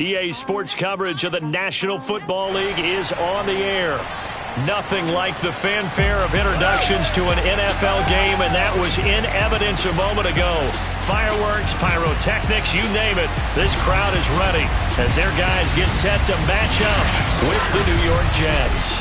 EA Sports coverage of the National Football League is on the air. Nothing like the fanfare of introductions to an NFL game, and that was in evidence a moment ago. Fireworks, pyrotechnics, you name it. This crowd is ready as their guys get set to match up with the New York Jets.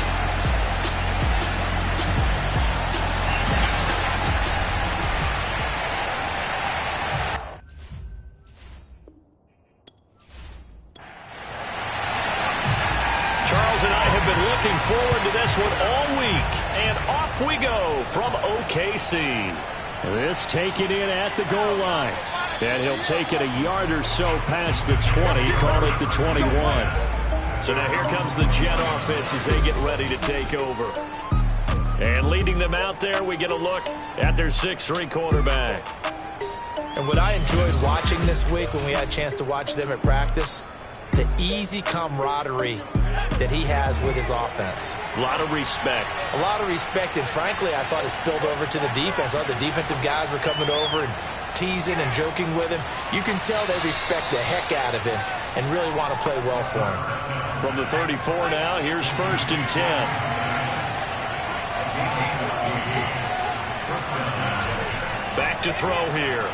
Charles and I have been looking forward to this one all week, and off we go from OKC. This taken in at the goal line, and he'll take it a yard or so past the 20, call it the 21. So now here comes the Jet offense as they get ready to take over. And leading them out there, we get a look at their 6'3" quarterback. And what I enjoyed watching this week when we had a chance to watch them at practice, the easy camaraderie that he has with his offense. A lot of respect. A lot of respect, and frankly, I thought it spilled over to the defense. The defensive guys were coming over and teasing and joking with him. You can tell they respect the heck out of him and really want to play well for him. From the 34 now, here's 1st and 10. Back to throw here.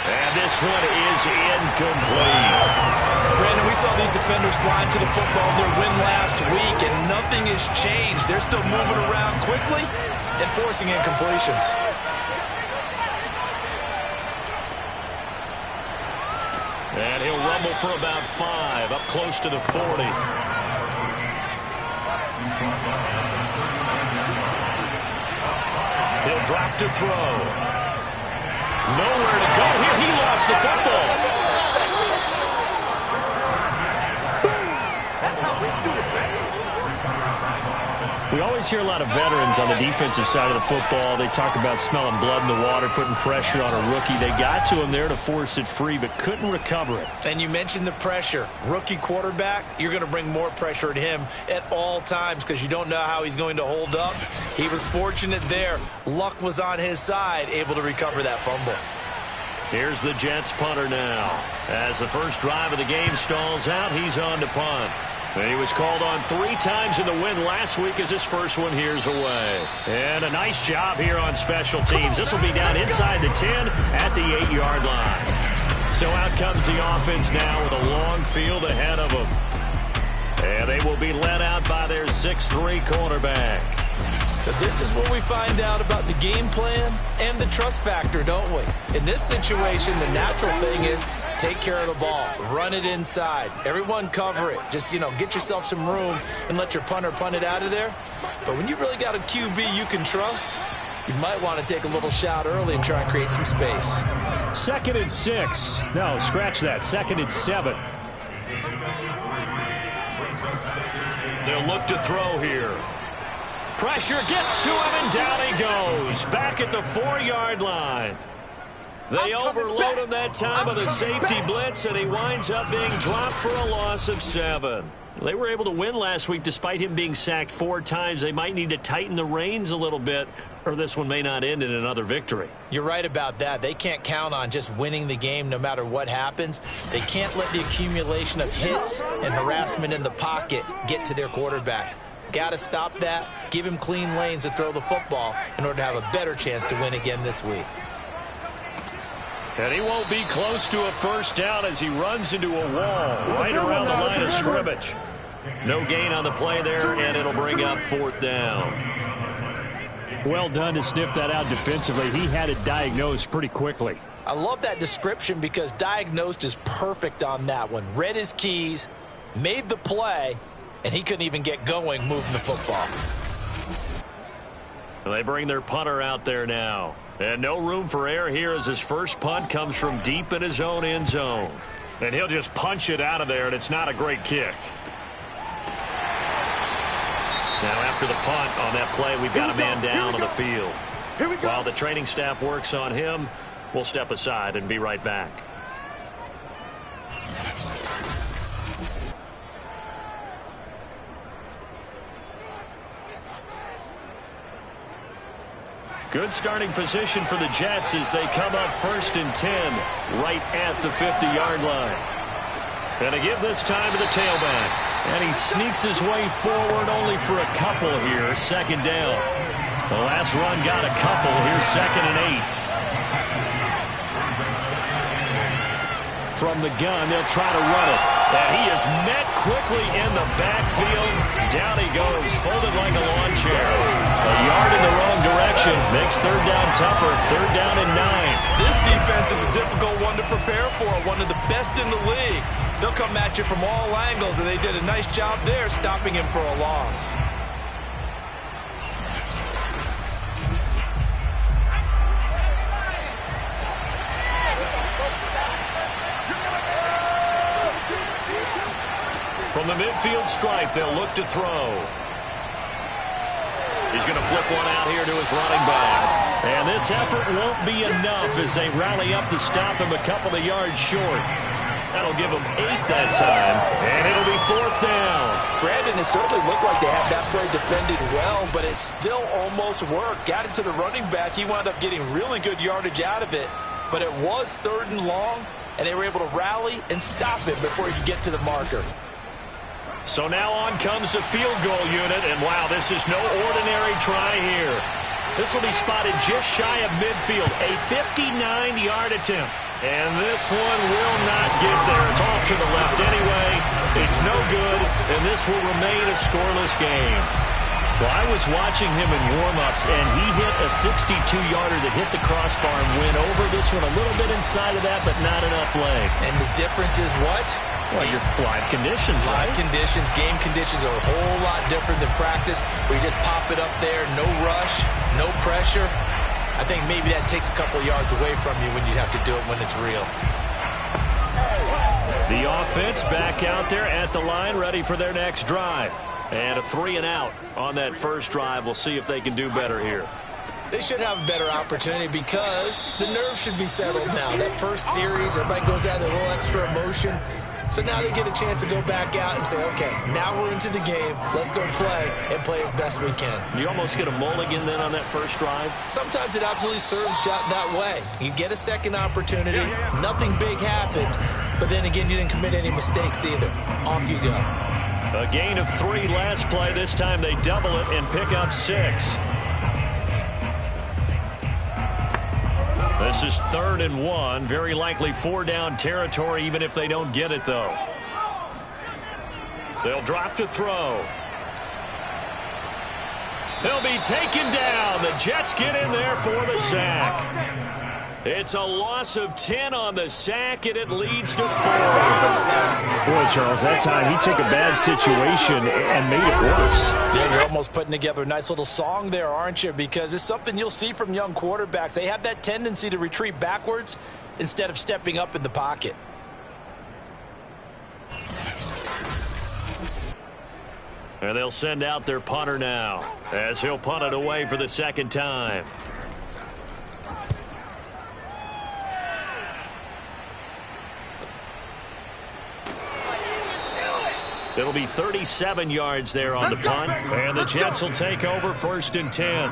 And this one is incomplete. Brandon, we saw these defenders flying to the football in their win last week, and nothing has changed. They're still moving around quickly and forcing incompletions. And he'll rumble for about 5, up close to the 40. He'll drop to throw. Nowhere to go here. He lost the football. That's how we do it, baby. We always hear a lot of veterans on the defensive side of the football. They talk about smelling blood in the water, putting pressure on a rookie. They got to him there to force it free, but couldn't recover it. And you mentioned the pressure. Rookie quarterback, you're going to bring more pressure at him at all times because you don't know how he's going to hold up. He was fortunate there. Luck was on his side, able to recover that fumble. Here's the Jets punter now. As the first drive of the game stalls out, he's on to punt. And he was called on 3 times in the win last week as his first one here's away. And a nice job here on special teams. This will be down inside the 10 at the 8-yard line. So out comes the offense now with a long field ahead of them. And they will be led out by their 6'3" quarterback. So this is where we find out about the game plan and the trust factor, don't we? In this situation, the natural thing is take care of the ball, run it inside. Everyone cover it. Just, get yourself some room and let your punter punt it out of there. But when you really got a QB you can trust, you might want to take a little shot early and try and create some space. 2nd and 6. No, scratch that. 2nd and 7. They'll look to throw here. Pressure gets to him, and down he goes. Back at the 4-yard line. They overload him that time with a safety blitz, and he winds up being dropped for a loss of 7. They were able to win last week despite him being sacked 4 times. They might need to tighten the reins a little bit, or this one may not end in another victory. You're right about that. They can't count on just winning the game no matter what happens. They can't let the accumulation of hits and harassment in the pocket get to their quarterback. Got to stop that, give him clean lanes to throw the football in order to have a better chance to win again this week. And he won't be close to a first down as he runs into a wall right around the line of scrimmage. No gain on the play there, and it'll bring up 4th down. Well done to sniff that out defensively. He had it diagnosed pretty quickly. I love that description because diagnosed is perfect on that one. Read his keys, made the play, and he couldn't even get going moving the football. They bring their punter out there now. And no room for error here as his first punt comes from deep in his own end zone. And he'll just punch it out of there, and it's not a great kick. Now after the punt on that play, we've got a man down on the field. While the training staff works on him, we'll step aside and be right back. Good starting position for the Jets as they come up 1st and 10 right at the 50-yard line. And to give this time to the tailback. And he sneaks his way forward only for a couple here. Second down. The last run got a couple. Here's 2nd and 8. From the gun, they'll try to run it. And he is met quickly in the backfield. Down he goes, folded like a lawn chair. A yard in the wrong direction. Makes third down tougher. 3rd down and 9. This defense is a difficult one to prepare for. One of the best in the league. They'll come at you from all angles, and they did a nice job there stopping him for a loss. From the midfield stripe, they'll look to throw. He's going to flip one out here to his running back. And this effort won't be enough as they rally up to stop him a couple of yards short. That'll give him 8 that time, and it'll be 4th down. Brandon, it certainly looked like they had that play defended well, but it still almost worked. Got it to the running back. He wound up getting really good yardage out of it, but it was 3rd and long, and they were able to rally and stop him before he could get to the marker. So now on comes the field goal unit, and wow, this is no ordinary try here. This will be spotted just shy of midfield, a 59-yard attempt. And this one will not get there. It's off to the left anyway. It's no good, and this will remain a scoreless game. Well, I was watching him in warm-ups, and he hit a 62-yarder that hit the crossbar and went over. This one a little bit inside of that, but not enough leg. And the difference is what? Well, your live conditions, Live conditions, game conditions are a whole lot different than practice, where you just pop it up there, no rush, no pressure. I think maybe that takes a couple yards away from you when you have to do it when it's real. The offense back out there at the line, ready for their next drive. And a 3 and out on that first drive. We'll see if they can do better here. They should have a better opportunity because the nerves should be settled now. That first series, everybody goes out with a little extra emotion. So now they get a chance to go back out and say, okay, now we're into the game. Let's go play and play as best we can. You almost get a mulligan then on that first drive? Sometimes it absolutely serves that way. You get a second opportunity. Nothing big happened. But then again, you didn't commit any mistakes either. Off you go. A gain of 3 last play. This time they double it and pick up 6. This is 3rd and 1. Very likely 4-down territory, even if they don't get it, though. They'll drop to throw. They'll be taken down. The Jets get in there for the sack. It's a loss of 10 on the sack, and it leads to 4. Boy, Charles, that time he took a bad situation and made it worse. Yeah, you're almost putting together a nice little song there, aren't you? Because it's something you'll see from young quarterbacks. They have that tendency to retreat backwards instead of stepping up in the pocket. And they'll send out their punter now as he'll punt it away for the 2nd time. It'll be 37 yards there on the punt. And the Jets will take over 1st and 10.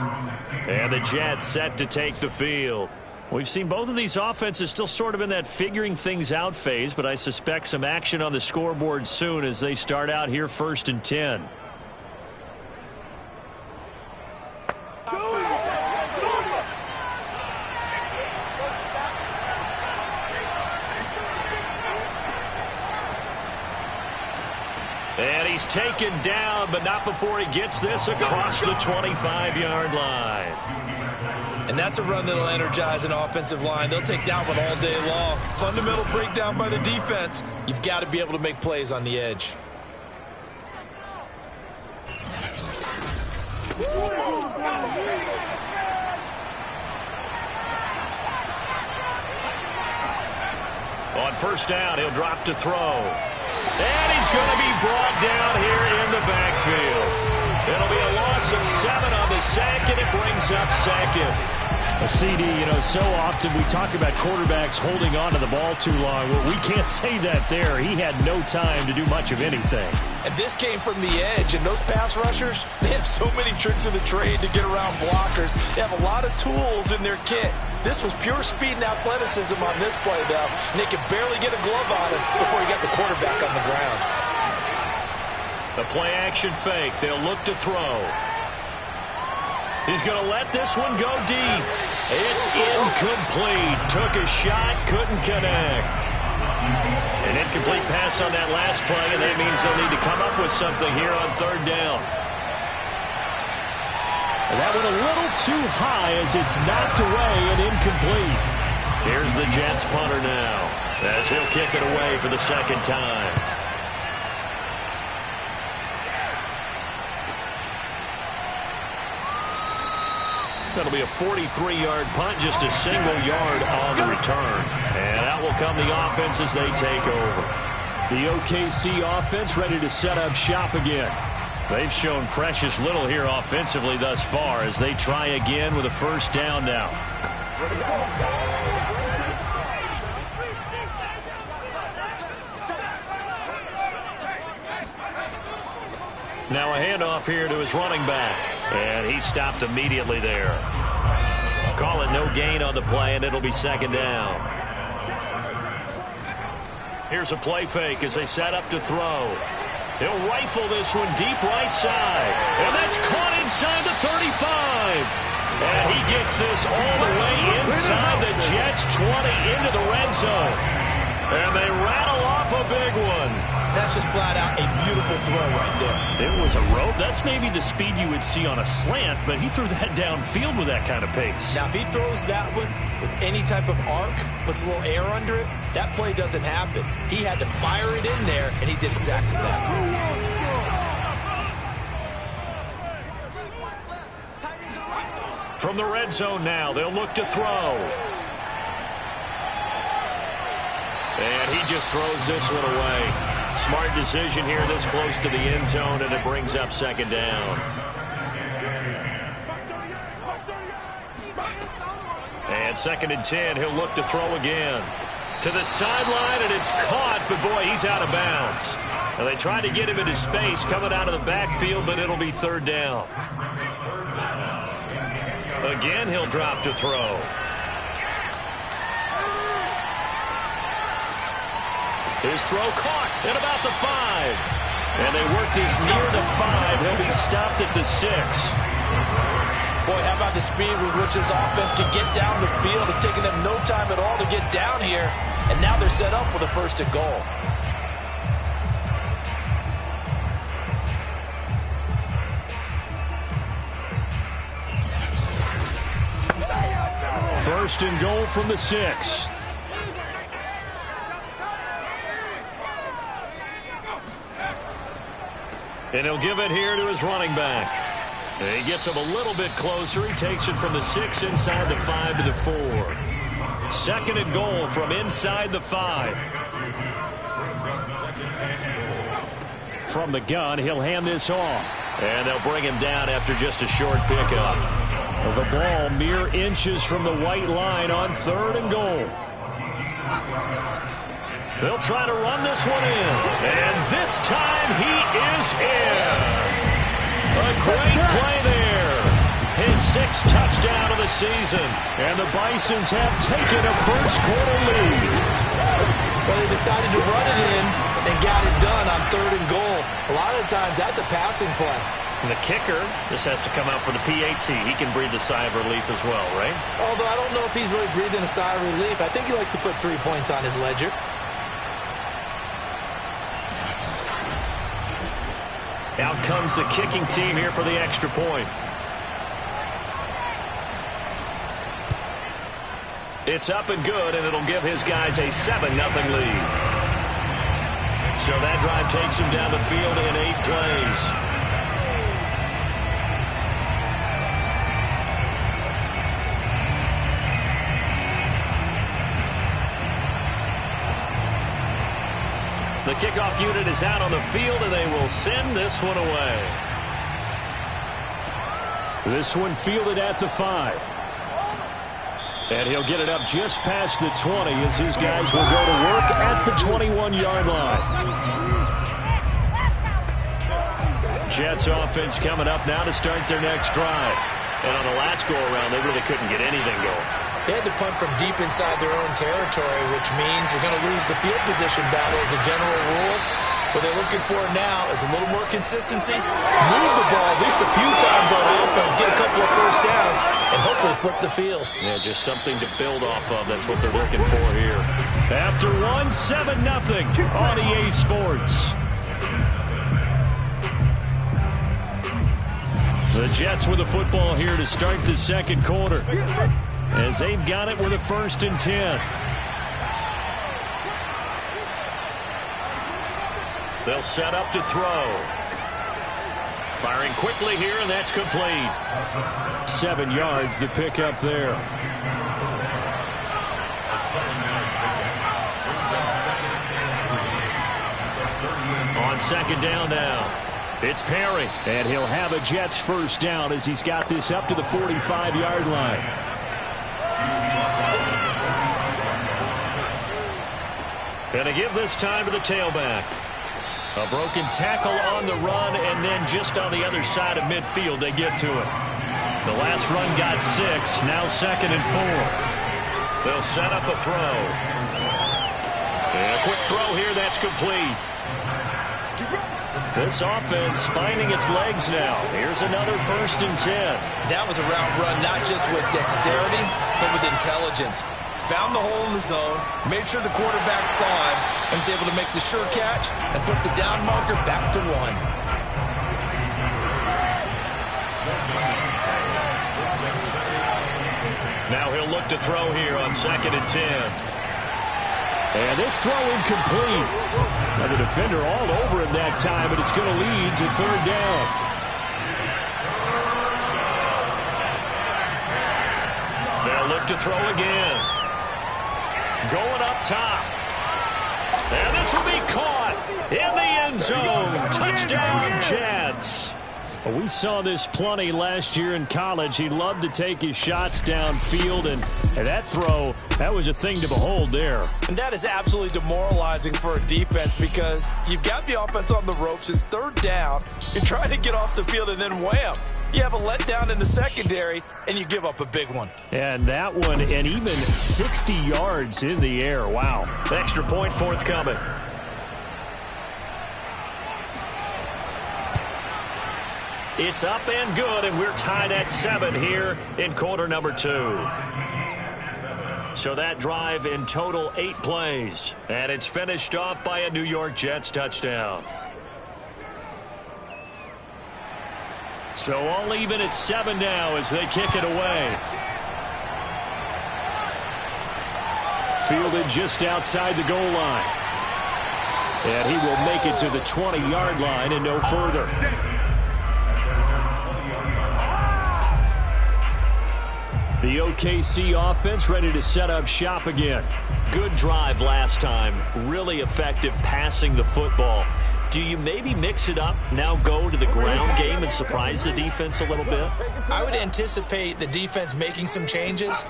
And the Jets set to take the field. We've seen both of these offenses still sort of in that figuring things out phase, but I suspect some action on the scoreboard soon as they start out here 1st and 10. And he's taken down, but not before he gets this across the 25-yard line. And that's a run that'll energize an offensive line. They'll take that one all day long. Fundamental breakdown by the defense. You've got to be able to make plays on the edge. On 1st down, he'll drop to throw. And he's going to be brought down here in the backfield. It'll be a loss of 7 on the sack, and it brings up 2nd. CD, you know, so often we talk about quarterbacks holding on to the ball too long. Well, we can't say that there. He had no time to do much of anything. And this came from the edge, and those pass rushers, they have so many tricks of the trade to get around blockers. They have a lot of tools in their kit. This was pure speed and athleticism on this play, though, and they could barely get a glove on him before he got the quarterback on the ground. The play-action fake. They'll look to throw. He's going to let this one go deep. It's incomplete. Took a shot, couldn't connect. An incomplete pass on that last play, and that means they'll need to come up with something here on third down. And that went a little too high as it's knocked away and incomplete. Here's the Jets punter now, as he'll kick it away for the second time. That'll be a 43-yard punt, just a single yard on the return. And out will come the offense as they take over. The OKC offense ready to set up shop again. They've shown precious little here offensively thus far as they try again with a first down now. Now a handoff here to his running back. And he stopped immediately there. Call it no gain on the play, and it'll be second down. Here's a play fake as they set up to throw. He'll rifle this one deep right side. And that's caught inside the 35. And he gets this all the way inside the Jets' 20 into the red zone. And they rattle off a big one. That's just flat out a beautiful throw right there. It was a rope. That's maybe the speed you would see on a slant, but he threw that downfield with that kind of pace. Now, if he throws that one with any type of arc, puts a little air under it, that play doesn't happen. He had to fire it in there, and he did exactly that. From the red zone now, they'll look to throw. And he just throws this one away. Smart decision here this close to the end zone, and it brings up second down. And second and 10, he'll look to throw again. To the sideline, and it's caught, but boy, he's out of bounds. And they try to get him into space coming out of the backfield, but it'll be third down. Again, he'll drop to throw. His throw caught at about the 5. And they work this near the 5. He'll be stopped at the 6. Boy, how about the speed with which this offense can get down the field? It's taken them no time at all to get down here. And now they're set up with a first and goal. First and goal from the 6. And he'll give it here to his running back. And he gets him a little bit closer. He takes it from the 6 inside the 5 to the 4. Second and goal from inside the 5. From the gun, he'll hand this off. And they'll bring him down after just a short pickup. The ball mere inches from the white line on third and goal. They'll try to run this one in. And this time he is in. A great play there. His 6th touchdown of the season. And the Bisons have taken a first quarter lead. Well, they decided to run it in and got it done on third and goal. A lot of times that's a passing play. And the kicker just has to come out for the PAT. He can breathe a sigh of relief as well, right? Although I don't know if he's really breathing a sigh of relief. I think he likes to put 3 points on his ledger. Out comes the kicking team here for the extra point. It's up and good, and it'll give his guys a 7-0 lead. So that drive takes him down the field in 8 plays. The kickoff unit is out on the field, and they will send this one away. This one fielded at the 5. And he'll get it up just past the 20 as his guys will go to work at the 21-yard line. Jets offense coming up now to start their next drive. And on the last go-around, they really couldn't get anything going. They had to punt from deep inside their own territory, which means you're going to lose the field position battle as a general rule. What they're looking for now is a little more consistency. Move the ball at least a few times on offense, get a couple of first downs, and hopefully flip the field. Yeah, just something to build off of. That's what they're looking for here. After 7-0 on EA Sports. The Jets with the football here to start the second quarter, as they've got it with a 1st and 10. They'll set up to throw. Firing quickly here, and that's complete. 7 yards to pick up there. On 2nd down now. It's Perry. And he'll have a Jets 1st down as he's got this up to the 45-yard line. And to give this time to the tailback. A broken tackle on the run, and then just on the other side of midfield they get to it. The last run got 6, now 2nd and 4. They'll set up a throw. And a quick throw here, that's complete. This offense finding its legs now. Here's another 1st and 10. That was a route run not just with dexterity, but with intelligence. Found the hole in the zone, made sure the quarterback saw him, and was able to make the sure catch and flip the down marker back to 1. Now he'll look to throw here on 2nd and 10. And this throw incomplete. Now the defender all over him that time, but it's going to lead to 3rd down. They'll look to throw again. Going up top. And this will be caught in the end zone. Touchdown, Jets. Well, we saw this plenty last year in college. He loved to take his shots downfield, and that throw, that was a thing to behold there. And that is absolutely demoralizing for a defense because you've got the offense on the ropes. It's 3rd down. You're trying to get off the field, and then wham. You have a letdown in the secondary, and you give up a big one. And that one, and even 60 yards in the air. Wow. Extra point forthcoming. It's up and good, and we're tied at 7 here in quarter number 2. So that drive in total 8 plays, and it's finished off by a New York Jets touchdown. So all even at 7 now as they kick it away. Fielded just outside the goal line. And he will make it to the 20-yard line and no further. The OKC offense ready to set up shop again. Good drive last time. Really effective passing the football. Do you maybe mix it up, now go to the ground game and surprise the defense a little bit? I would anticipate the defense making some changes,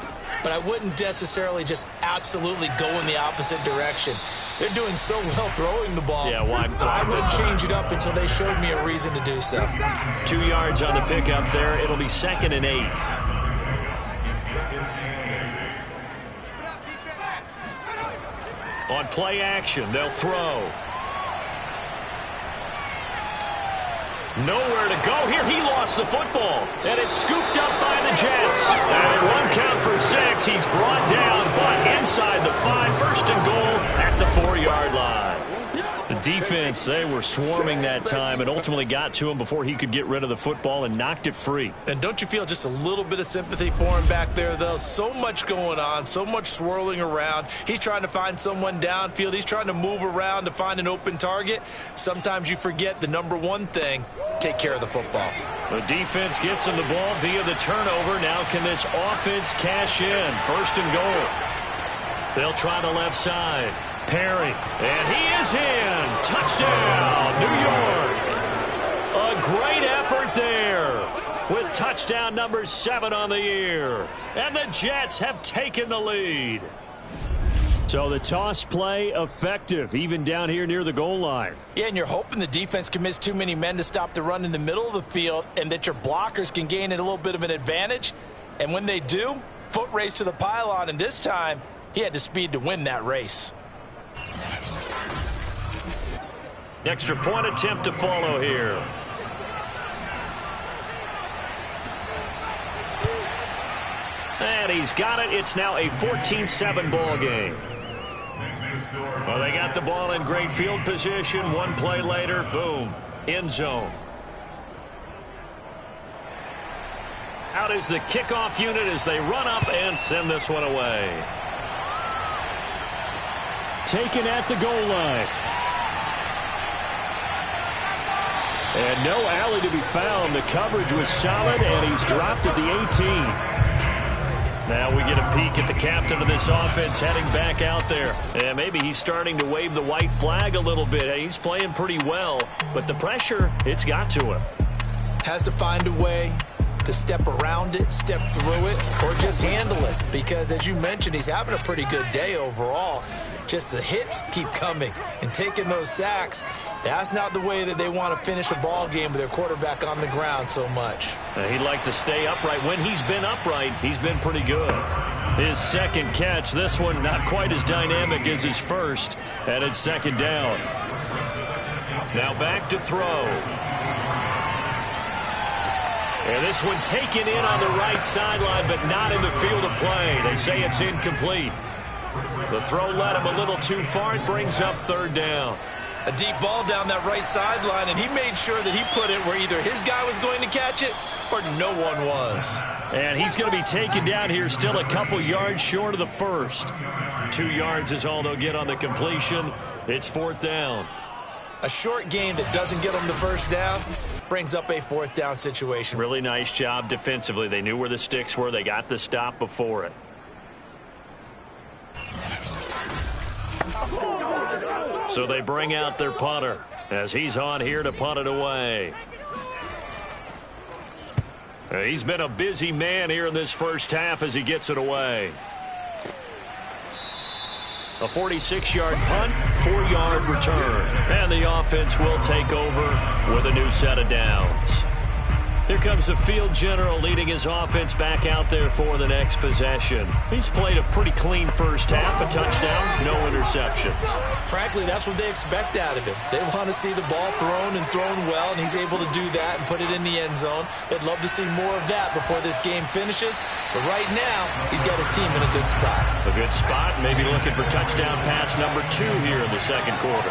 but I wouldn't necessarily just absolutely go in the opposite direction. They're doing so well throwing the ball. Yeah, why I wouldn't change it up until they showed me a reason to do so. 2 yards on the pickup there. It'll be 2nd and 8. On play action, they'll throw. Nowhere to go here. He lost the football, and it's scooped up by the Jets. And 1 count for 6. He's brought down, but inside the 5. 1st and goal at the 4-yard line. The defense, they were swarming that time and ultimately got to him before he could get rid of the football and knocked it free. And don't you feel just a little bit of sympathy for him back there, though? So much going on, so much swirling around. He's trying to find someone downfield. He's trying to move around to find an open target. Sometimes you forget the number one thing, take care of the football. The defense gets him the ball via the turnover. Now can this offense cash in? 1st and goal. They'll try the left side. Perry, and he is in. Touchdown, New York. A great effort there with Touchdown number 7 on the year. And the Jets have taken the lead. So the toss play effective, even down here near the goal line. Yeah, and you're hoping the defense can miss too many men to stop the run in the middle of the field and that your blockers can gain a little bit of an advantage. And when they do, foot race to the pylon, and this time he had the speed to win that race. Extra point attempt to follow here. And he's got it. It's now a 14-7 ball game. Well, they got the ball in great field position. One play later, boom, end zone. Out is the kickoff unit as they run up and send this one away. Taken at the goal line. And no alley to be found. The coverage was solid, and he's dropped at the 18. Now we get a peek at the captain of this offense heading back out there. And maybe he's starting to wave the white flag a little bit. He's playing pretty well, but the pressure, it's got to him. Has to find a way to step around it, step through it, or just handle it. Because as you mentioned, he's having a pretty good day overall. Just the hits keep coming and taking those sacks. That's not the way that they want to finish a ball game with their quarterback on the ground so much. He'd like to stay upright. When he's been upright, he's been pretty good. His second catch, this one not quite as dynamic as his first, and it's second down. Now back to throw. And this one taken in on the right sideline, but not in the field of play. They say it's incomplete. The throw led him a little too far. It brings up third down. A deep ball down that right sideline, and he made sure that he put it where either his guy was going to catch it or no one was. And he's going to be taken down here, still a couple yards short of the first. 2 yards is all they'll get on the completion. It's fourth down. A short game that doesn't get them the first down brings up a fourth down situation. Really nice job defensively. They knew where the sticks were. They got the stop before it. So they bring out their punter as he's on here to punt it away. He's been a busy man here in this first half as he gets it away. A 46-yard punt, 4-yard return. And the offense will take over with a new set of downs. Here comes the field general leading his offense back out there for the next possession. He's played a pretty clean first half, a touchdown, no interceptions. Frankly, that's what they expect out of him. They want to see the ball thrown and thrown well, and he's able to do that and put it in the end zone. They'd love to see more of that before this game finishes. But right now, he's got his team in a good spot. A good spot, maybe looking for touchdown pass number 2 here in the second quarter.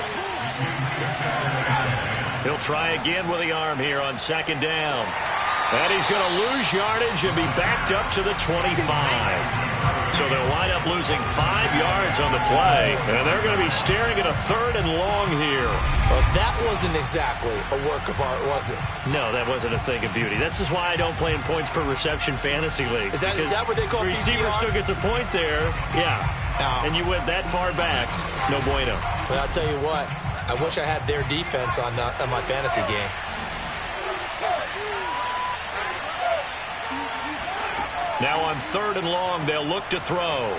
He'll try again with the arm here on second down. And he's going to lose yardage and be backed up to the 25. So they'll wind up losing 5 yards on the play. And they're going to be staring at a third and long here. Well, that wasn't exactly a work of art, was it? No, that wasn't a thing of beauty. This is why I don't play in points per reception fantasy league. Is that what they call the receiver PPR? still gets a point there. Yeah. No. And you went that far back. No bueno. Well, I'll tell you what. I wish I had their defense on my fantasy game. Now on third and long, they'll look to throw.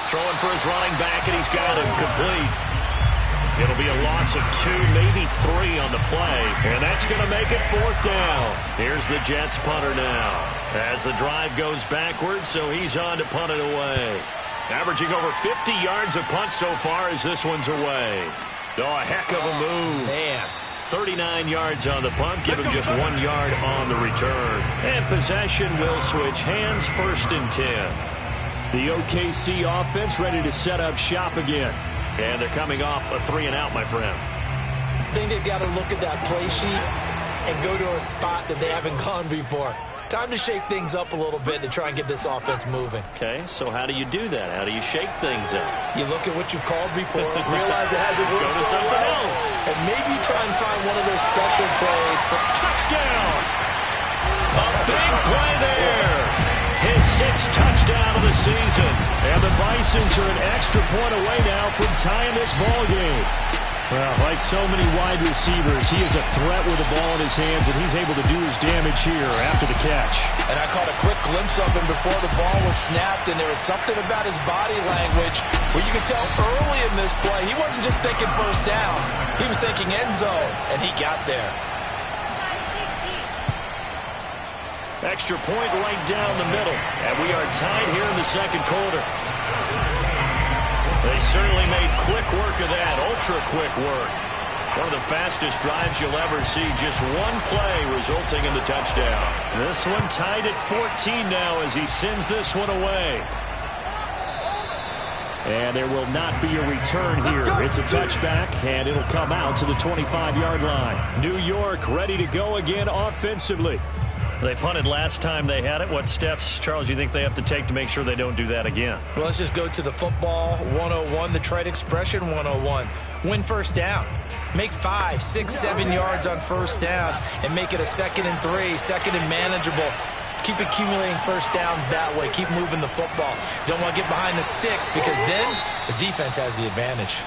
Throwing for his running back, and he's got him complete. It'll be a loss of 2, maybe 3 on the play, and that's going to make it fourth down. Here's the Jets punter now. As the drive goes backwards, so he's on to punt it away. Averaging over 50 yards of punt so far as this one's away. Oh, a heck of a move. Man. 39 yards on the punt, give him just 1 yard on the return. And possession will switch hands, first and 10. The OKC offense ready to set up shop again. And they're coming off a 3-and-out, my friend. I think they've got to look at that play sheet and go to a spot that they haven't gone before. Time to shake things up a little bit to try and get this offense moving. Okay, so how do you do that? How do you shake things up? You look at what you've called before, realize it hasn't worked Go to so something well, else. and maybe try and find one of those special plays. Touchdown! A big play there. His 6th touchdown of the season. And the Bisons are an extra point away now from tying this ball game. Well, like so many wide receivers, he is a threat with the ball in his hands, and he's able to do his damage here after the catch. And I caught a quick glimpse of him before the ball was snapped, and there was something about his body language where you could tell early in this play he wasn't just thinking first down. He was thinking end zone, and he got there. Extra point right down the middle, and we are tied here in the second quarter. They certainly made quick work of that, ultra-quick work. One of the fastest drives you'll ever see, just one play resulting in the touchdown. This one tied at 14 now as he sends this one away. And there will not be a return here. It's a touchback, and it'll come out to the 25-yard line. New York ready to go again offensively. They punted last time they had it. What steps, Charles, you think they have to take to make sure they don't do that again? Well, let's just go to the football 101, the trade expression 101. Win first down. Make 5, 6, 7 yards on first down and make it a 2nd and 3, 2nd and manageable. Keep accumulating first downs that way. Keep moving the football. You don't want to get behind the sticks because then the defense has the advantage.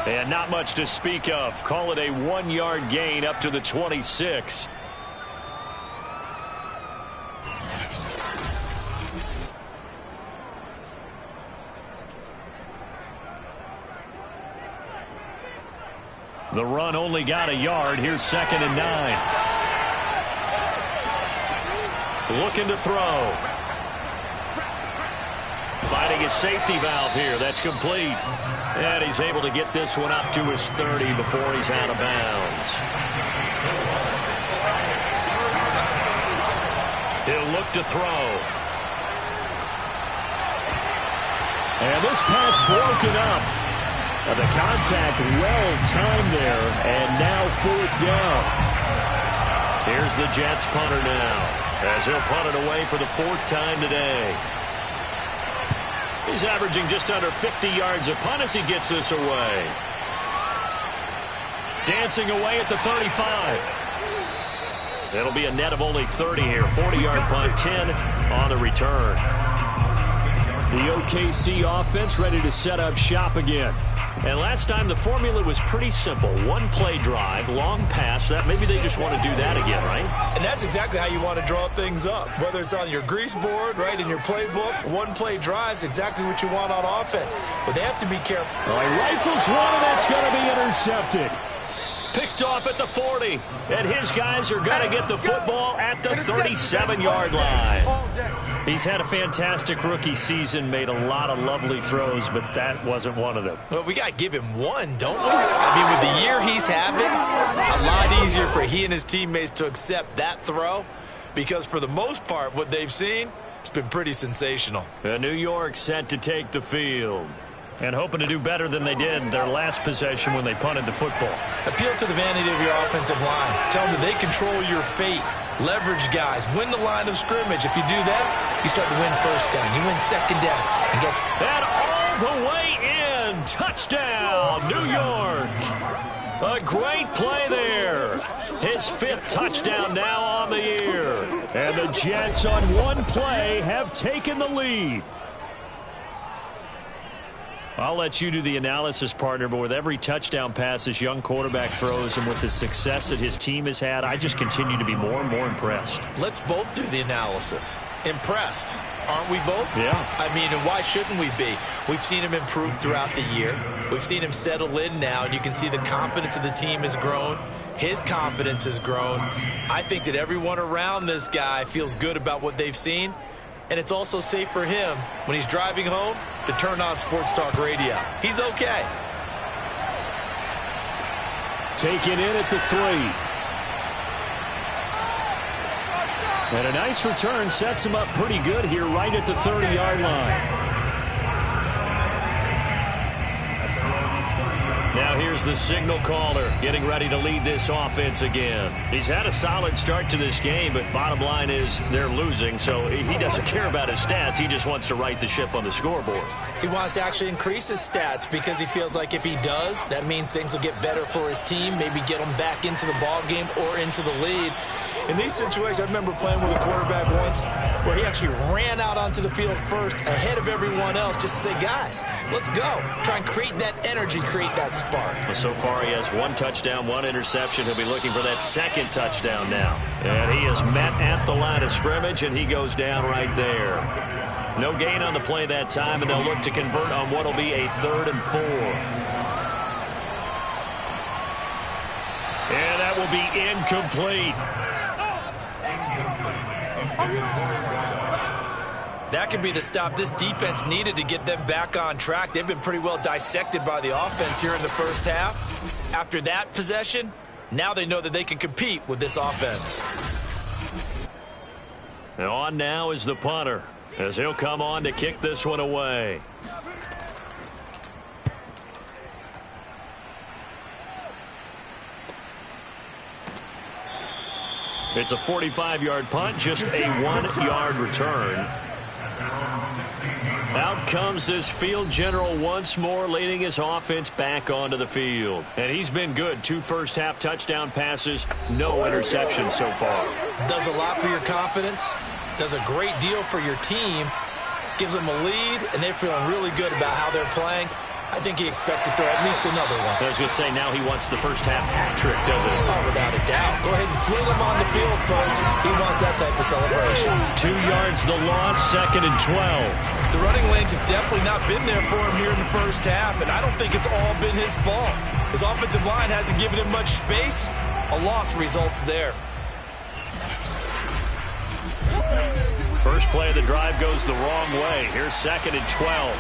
And not much to speak of. Call it a 1-yard gain up to the 26. The run only got a yard. Here's 2nd and 9. Looking to throw. Finding his safety valve here. That's complete. And he's able to get this one up to his 30 before he's out of bounds. He'll look to throw. And this pass broken up. The contact well-timed there, and now 4th down. Here's the Jets punter now, as he'll punt it away for the 4th time today. He's averaging just under 50 yards a punt as he gets this away. Dancing away at the 35. It'll be a net of only 30 here. 40-yard punt, 10 on the return. The OKC offense ready to set up shop again. And last time the formula was pretty simple. One-play drive, long pass. That maybe they just want to do that again, right? And that's exactly how you want to draw things up. Whether it's on your grease board, right, in your playbook, one-play drive's exactly what you want on offense. But they have to be careful. All right, rifles one, and that's going to be intercepted. Picked off at the 40. And his guys are going to get the football at the 37-yard line. He's had a fantastic rookie season, made a lot of lovely throws, but that wasn't one of them. Well, we got to give him one, don't we? I mean, with the year he's having, a lot easier for he and his teammates to accept that throw because for the most part, what they've seen, it's been pretty sensational. New York set to take the field and hoping to do better than they did their last possession when they punted the football. Appeal to the vanity of your offensive line. Tell them that they control your fate. Leverage guys. Win the line of scrimmage. If you do that, you start to win first down. You win 2nd down. And guess what? And all the way in. Touchdown, New York. A great play there. His 5th touchdown now on the year. And the Jets on one play have taken the lead. I'll let you do the analysis, partner, but with every touchdown pass this young quarterback throws and with the success that his team has had, I just continue to be more and more impressed. Let's both do the analysis. Impressed, aren't we both? Yeah. I mean, and why shouldn't we be? We've seen him improve throughout the year. We've seen him settle in now, and you can see the confidence of the team has grown. His confidence has grown. I think that everyone around this guy feels good about what they've seen. And it's also safe for him when he's driving home to turn on Sports Talk Radio. He's okay. Taken in at the 3. And a nice return sets him up pretty good here right at the 30-yard line. Now here's the signal caller getting ready to lead this offense again. He's had a solid start to this game, but bottom line is they're losing, so he doesn't care about his stats. He just wants to right the ship on the scoreboard. He wants to actually increase his stats because he feels like if he does, that means things will get better for his team, maybe get him back into the ball game or into the lead. In these situations, I remember playing with a quarterback once where he actually ran out onto the field first ahead of everyone else just to say, guys, let's go. Try and create that energy, create that spark. Well, so far he has 1 touchdown, 1 interception. He'll be looking for that 2nd touchdown now. And he is met at the line of scrimmage, and he goes down right there. No gain on the play that time, and they'll look to convert on what will be a 3rd and 4. And that will be incomplete. That could be the stop this defense needed to get them back on track. They've been pretty well dissected by the offense here in the first half. After that possession, now they know that they can compete with this offense. And on now is the punter, as he'll come on to kick this one away. It's a 45-yard punt, just a 1-yard return. Out comes this field general once more, leading his offense back onto the field. And he's been good. 2 first-half touchdown passes, no interceptions so far. Does a lot for your confidence, does a great deal for your team, gives them a lead, and they're feeling really good about how they're playing. I think he expects to throw at least another one. I was going to say, now he wants the first half hat trick, doesn't he? Oh, without a doubt. Go ahead and fling him on the field, folks. He wants that type of celebration. 2 yards the loss, 2nd and 12. The running lanes have definitely not been there for him here in the first half, and I don't think it's all been his fault. His offensive line hasn't given him much space. A loss results there. First play of the drive goes the wrong way. Here's 2nd and 12.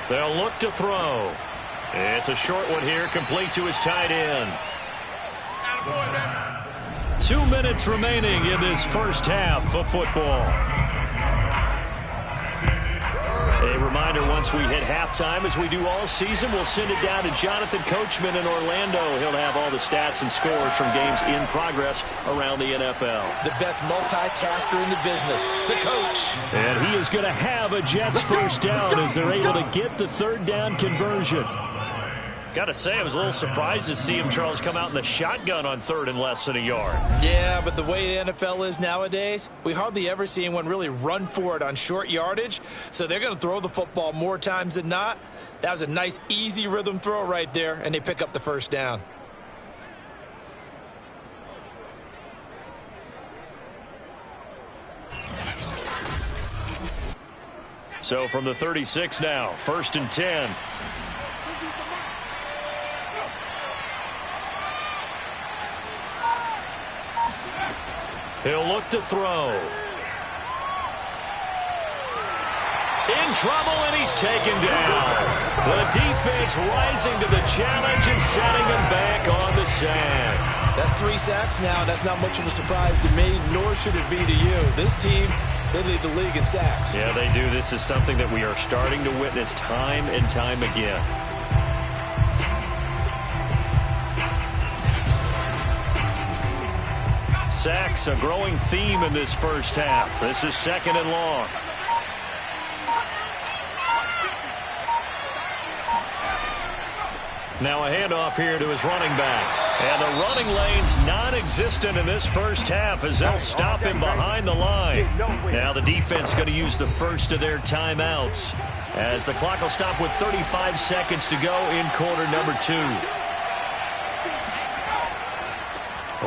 They'll look to throw. It's a short one here, complete to his tight end. 2 minutes remaining in this first half of football. A reminder, once we hit halftime, as we do all season, we'll send it down to Jonathan Coachman in Orlando. He'll have all the stats and scores from games in progress around the NFL. The best multitasker in the business, the coach. And he is going to have a Jets first down as they're able to get the 3rd down conversion. Got to say, I was a little surprised to see him, Charles, come out in the shotgun on 3rd and less than a yard. Yeah, but the way the NFL is nowadays, we hardly ever see anyone really run for it on short yardage. So they're going to throw the football more times than not. That was a nice, easy rhythm throw right there, and they pick up the first down. So from the 36 now, 1st and 10. He'll look to throw. In trouble, and he's taken down. The defense rising to the challenge and setting him back on the sack. That's 3 sacks now. That's not much of a surprise to me, nor should it be to you. This team, they lead the league in sacks. Yeah, they do. This is something that we are starting to witness time and time again. Sacks, a growing theme in this first half. This is 2nd and long. Now a handoff here to his running back. And the running lane's non-existent in this first half as they'll stop him behind the line. Now the defense going to use the first of their timeouts as the clock will stop with 35 seconds to go in quarter number 2.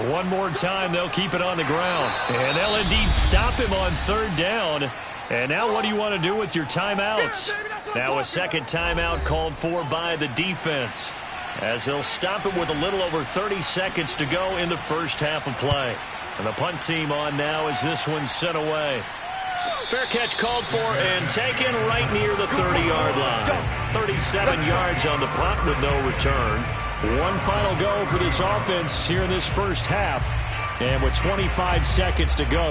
One more time, they'll keep it on the ground. And they'll indeed stop him on 3rd down. And now what do you want to do with your timeouts? Now a 2nd timeout called for by the defense, as they'll stop him with a little over 30 seconds to go in the first half of play. And the punt team on now as this one's sent away. Fair catch called for and taken right near the 30-yard line. 37 yards on the punt with no return. One final go for this offense here in this first half. And with 25 seconds to go,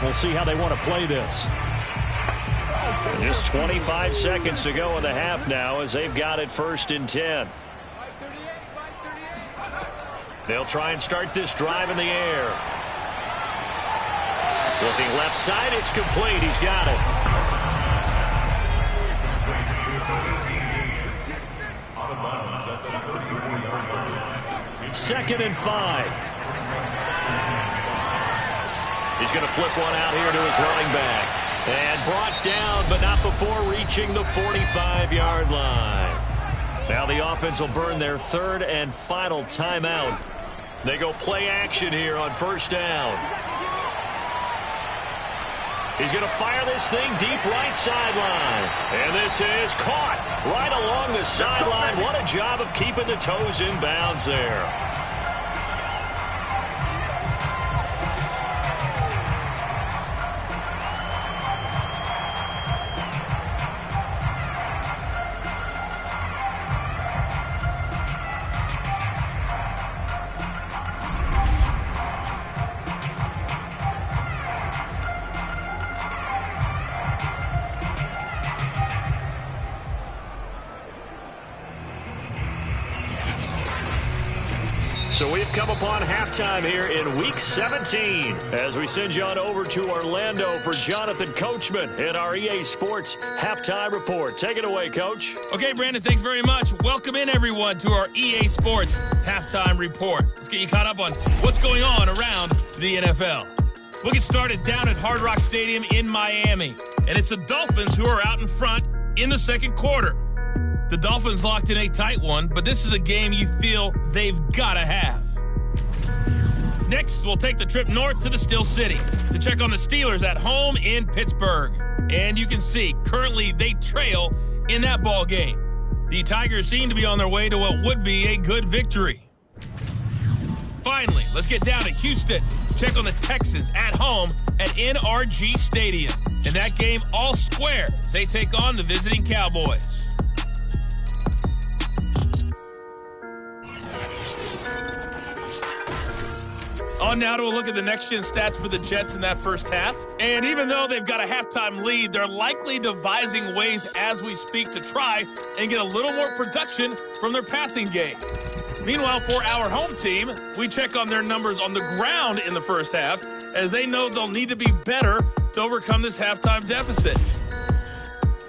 we'll see how they want to play this. Just 25 seconds to go in the half now as they've got it 1st and 10. They'll try and start this drive in the air. Looking left side, it's complete. He's got it. 2nd and 5. He's going to flip one out here to his running back. And brought down, but not before reaching the 45-yard line. Now the offense will burn their third and final timeout. They go play action here on first down. He's going to fire this thing deep right sideline. And this is caught right along the sideline. What a job of keeping the toes in bounds there. So we've come upon halftime here in Week 17 as we send you on over to Orlando for Jonathan Coachman in our EA Sports Halftime Report. Take it away, Coach. Okay, Brandon, thanks very much. Welcome in, everyone, to our EA Sports Halftime Report. Let's get you caught up on what's going on around the NFL. We'll get started down at Hard Rock Stadium in Miami, and it's the Dolphins who are out in front in the second quarter. The Dolphins locked in a tight one, but this is a game you feel they've got to have. Next, we'll take the trip north to the Steel City to check on the Steelers at home in Pittsburgh. And you can see, currently they trail in that ball game. The Tigers seem to be on their way to what would be a good victory. Finally, let's get down to Houston. Check on the Texans at home at NRG Stadium. In that game, all square as they take on the visiting Cowboys. On now to a look at the next-gen stats for the Jets in that first half. And even though they've got a halftime lead, they're likely devising ways as we speak to try and get a little more production from their passing game. Meanwhile, for our home team, we check on their numbers on the ground in the first half, as they know they'll need to be better to overcome this halftime deficit.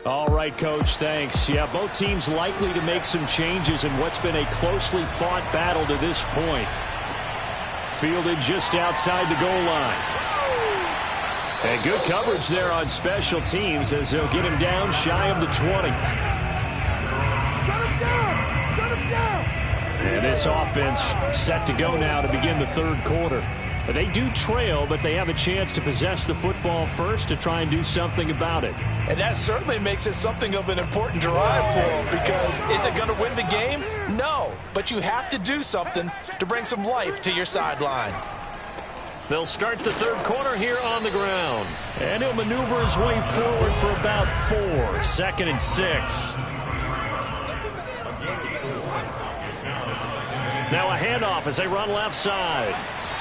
All right, Coach, thanks. Yeah, both teams likely to make some changes in what's been a closely fought battle to this point. Fielded just outside the goal line. And good coverage there on special teams as they'll get him down shy of the 20. Shut him down! Shut him down! And this offense set to go now to begin the third quarter. But they do trail, but they have a chance to possess the football first to try and do something about it. And that certainly makes it something of an important drive for them, because is it going to win the game? No, but you have to do something to bring some life to your sideline. They'll start the third quarter here on the ground. And he'll maneuver his way forward for about 4. 2nd and 6. Now a handoff as they run left side.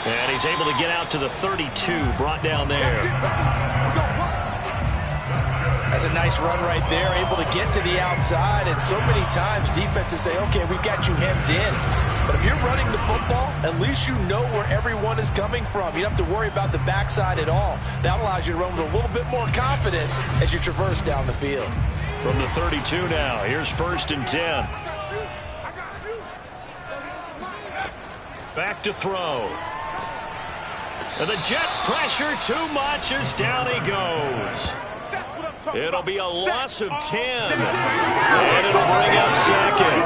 And he's able to get out to the 32, brought down there. That's a nice run right there, able to get to the outside. And so many times defenses say, okay, we've got you hemmed in. But if you're running the football, at least you know where everyone is coming from. You don't have to worry about the backside at all. That allows you to run with a little bit more confidence as you traverse down the field. From the 32 now, here's 1st and 10. Back to throw. And the Jets pressure too much as down he goes. It'll be a loss of 10. And it'll bring up 2nd.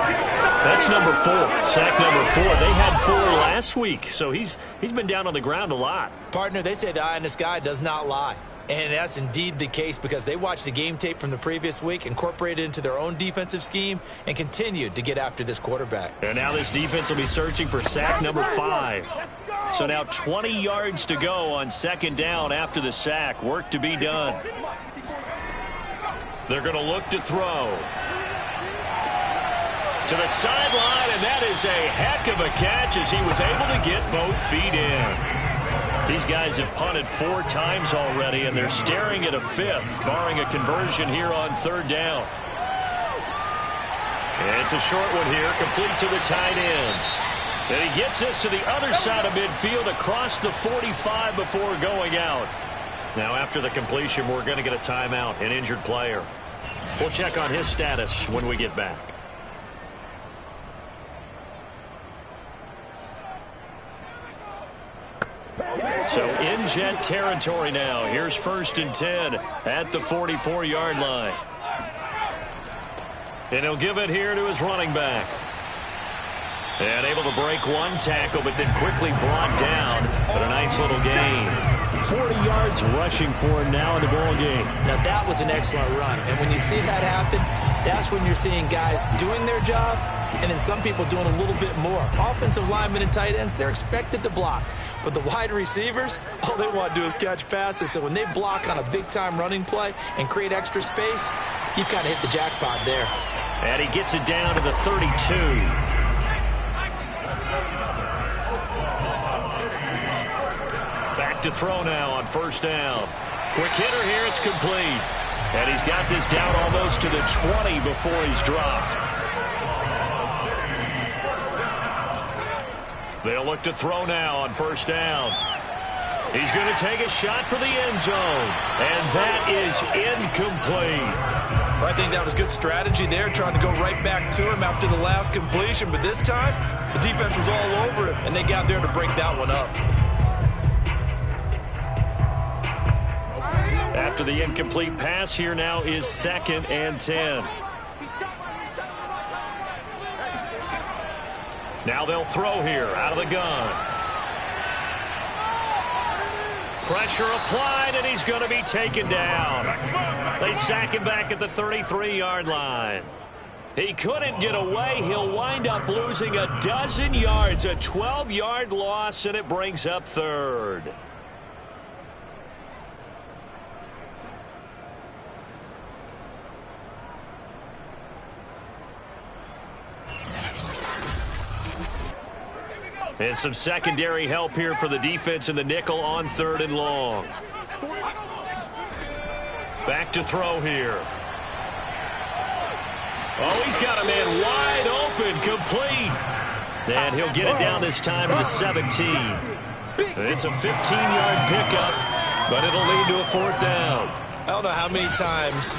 That's number 4. Sack number 4. They had 4 last week, so he's been down on the ground a lot. Partner, they say the eye in the sky does not lie. And that's indeed the case, because they watched the game tape from the previous week, incorporated it into their own defensive scheme, and continued to get after this quarterback. And now this defense will be searching for sack number 5. So now 20 yards to go on 2nd down after the sack. Work to be done. They're going to look to throw. To the sideline, and that is a heck of a catch as he was able to get both feet in. These guys have punted 4 times already, and they're staring at a 5th, barring a conversion here on 3rd down. And it's a short one here, complete to the tight end. And he gets us to the other side of midfield across the 45 before going out. Now, after the completion, we're going to get a timeout, an injured player. We'll check on his status when we get back. So in Jet territory now. Here's 1st and 10 at the 44-yard line. And he'll give it here to his running back. And able to break one tackle, but then quickly brought down. But a nice little gain. 40 yards rushing for him now in the ball game. Now that was an excellent run. And when you see that happen, that's when you're seeing guys doing their job and then some people doing a little bit more. Offensive linemen and tight ends, they're expected to block. But the wide receivers, all they want to do is catch passes. So when they block on a big-time running play and create extra space, you've kind of hit the jackpot there. And he gets it down to the 32. Back to throw now on 1st down. Quick hitter here, it's complete. And he's got this down almost to the 20 before he's dropped. They'll look to throw now on 1st down. He's going to take a shot for the end zone. And that is incomplete. Well, I think that was good strategy there, trying to go right back to him after the last completion. But this time, the defense was all over him, and they got there to break that one up. After the incomplete pass, here now is 2nd and 10. Now they'll throw here out of the gun. Pressure applied, and he's going to be taken down. They sack him back at the 33-yard line. He couldn't get away. He'll wind up losing a dozen yards, a 12-yard loss, and it brings up 3rd. And some secondary help here for the defense in the nickel on 3rd and long. Back to throw here. Oh, he's got a man wide open, complete. And he'll get it down this time to the 17. It's a 15-yard pickup, but it'll lead to a 4th down. I don't know how many times,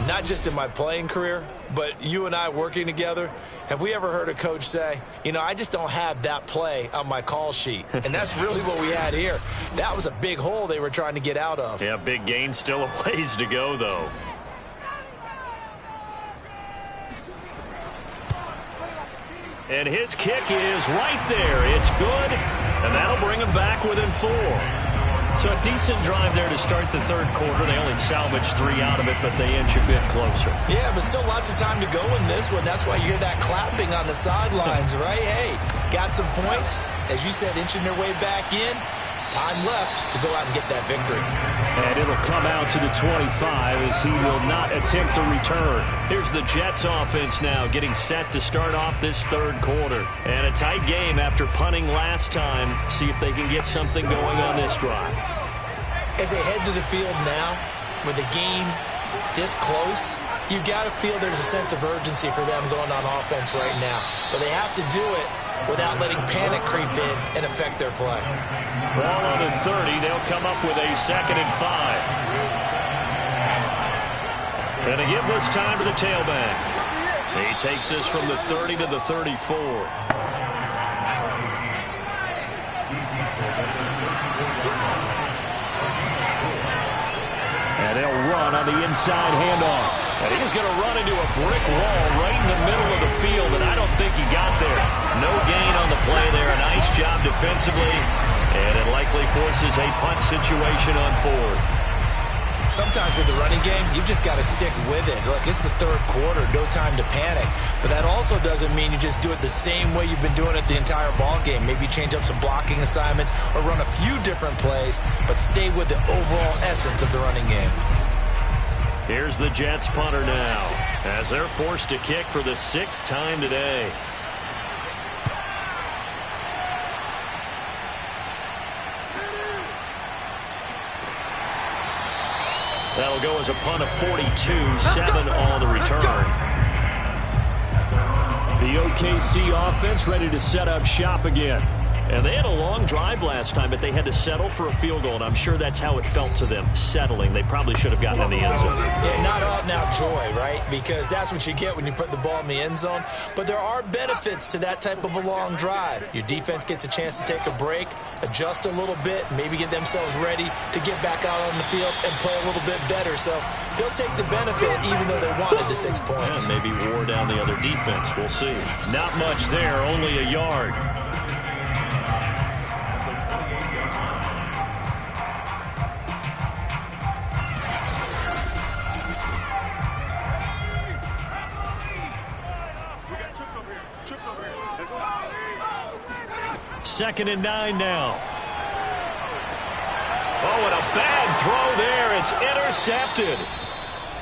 not just in my playing career, but you and I working together, have we ever heard a coach say, you know, I just don't have that play on my call sheet. And that's really what we had here. That was a big hole they were trying to get out of. Yeah, big gain, still a ways to go, though. And his kick is right there. It's good, and that'll bring him back within 4. So a decent drive there to start the 3rd quarter. They only salvaged 3 out of it, but they inch a bit closer. Yeah, but still lots of time to go in this one. That's why you hear that clapping on the sidelines, right? Hey, got some points. As you said, inching their way back in. Time left to go out and get that victory. And it'll come out to the 25 as he will not attempt to return. Here's the Jets offense now getting set to start off this 3rd quarter. And a tight game after punting last time. See if they can get something going on this drive. As they head to the field now, with the game this close, you've got to feel there's a sense of urgency for them going on offense right now. But they have to do it without letting panic creep in and affect their play. Ball on the 30. They'll come up with a 2nd and 5. And they give this time to the tailback. He takes this from the 30 to the 34. And they'll run on the inside handoff. And he's going to run into a brick wall right in the middle of the field, and I don't think he got there. No gain on the play there. A nice job defensively, and it likely forces a punt situation on 4th. Sometimes with the running game, you've just got to stick with it. Look, it's the 3rd quarter, no time to panic. But that also doesn't mean you just do it the same way you've been doing it the entire ball game. Maybe change up some blocking assignments or run a few different plays, but stay with the overall essence of the running game. Here's the Jets punter now as they're forced to kick for the 6th time today. That'll go as a punt of 42, 7 on the return. The OKC offense ready to set up shop again. And they had a long drive last time, but they had to settle for a field goal, and I'm sure that's how it felt to them, settling. They probably should have gotten in the end zone. Yeah, not out now joy, right? Because that's what you get when you put the ball in the end zone. But there are benefits to that type of a long drive. Your defense gets a chance to take a break, adjust a little bit, maybe get themselves ready to get back out on the field and play a little bit better. So they'll take the benefit even though they wanted the 6 points. And maybe wore down the other defense. We'll see. Not much there, only a yard. Second and 9 now. Oh, and a bad throw there. It's intercepted.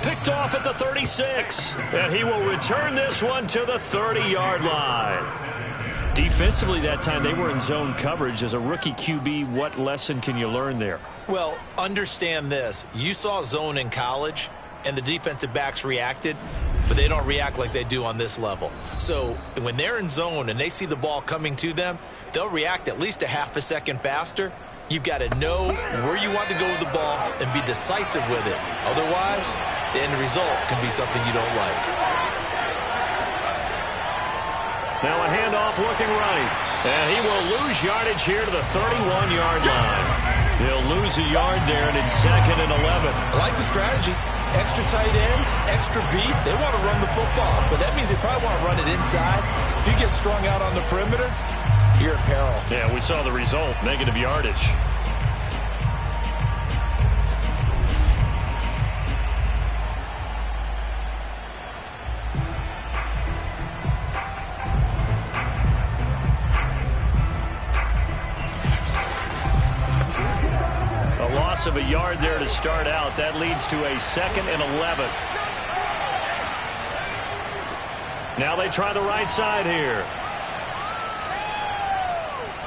Picked off at the 36. And he will return this one to the 30-yard line. Defensively that time, they were in zone coverage. As a rookie QB, what lesson can you learn there? Well, understand this. You saw zone in college, and the defensive backs reacted, but they don't react like they do on this level. So when they're in zone and they see the ball coming to them, they'll react at least a half a second faster. You've got to know where you want to go with the ball and be decisive with it. Otherwise, the end result can be something you don't like. Now a handoff looking right. And he will lose yardage here to the 31-yard line. He'll lose a yard there, and it's second and 11. I like the strategy. Extra tight ends, extra beef. They want to run the football, but that means they probably want to run it inside. If you get strung out on the perimeter, you're in peril. Yeah, we saw the result, negative yardage. A loss of a yard there to start out. That leads to a second and 11. Now they try the right side here.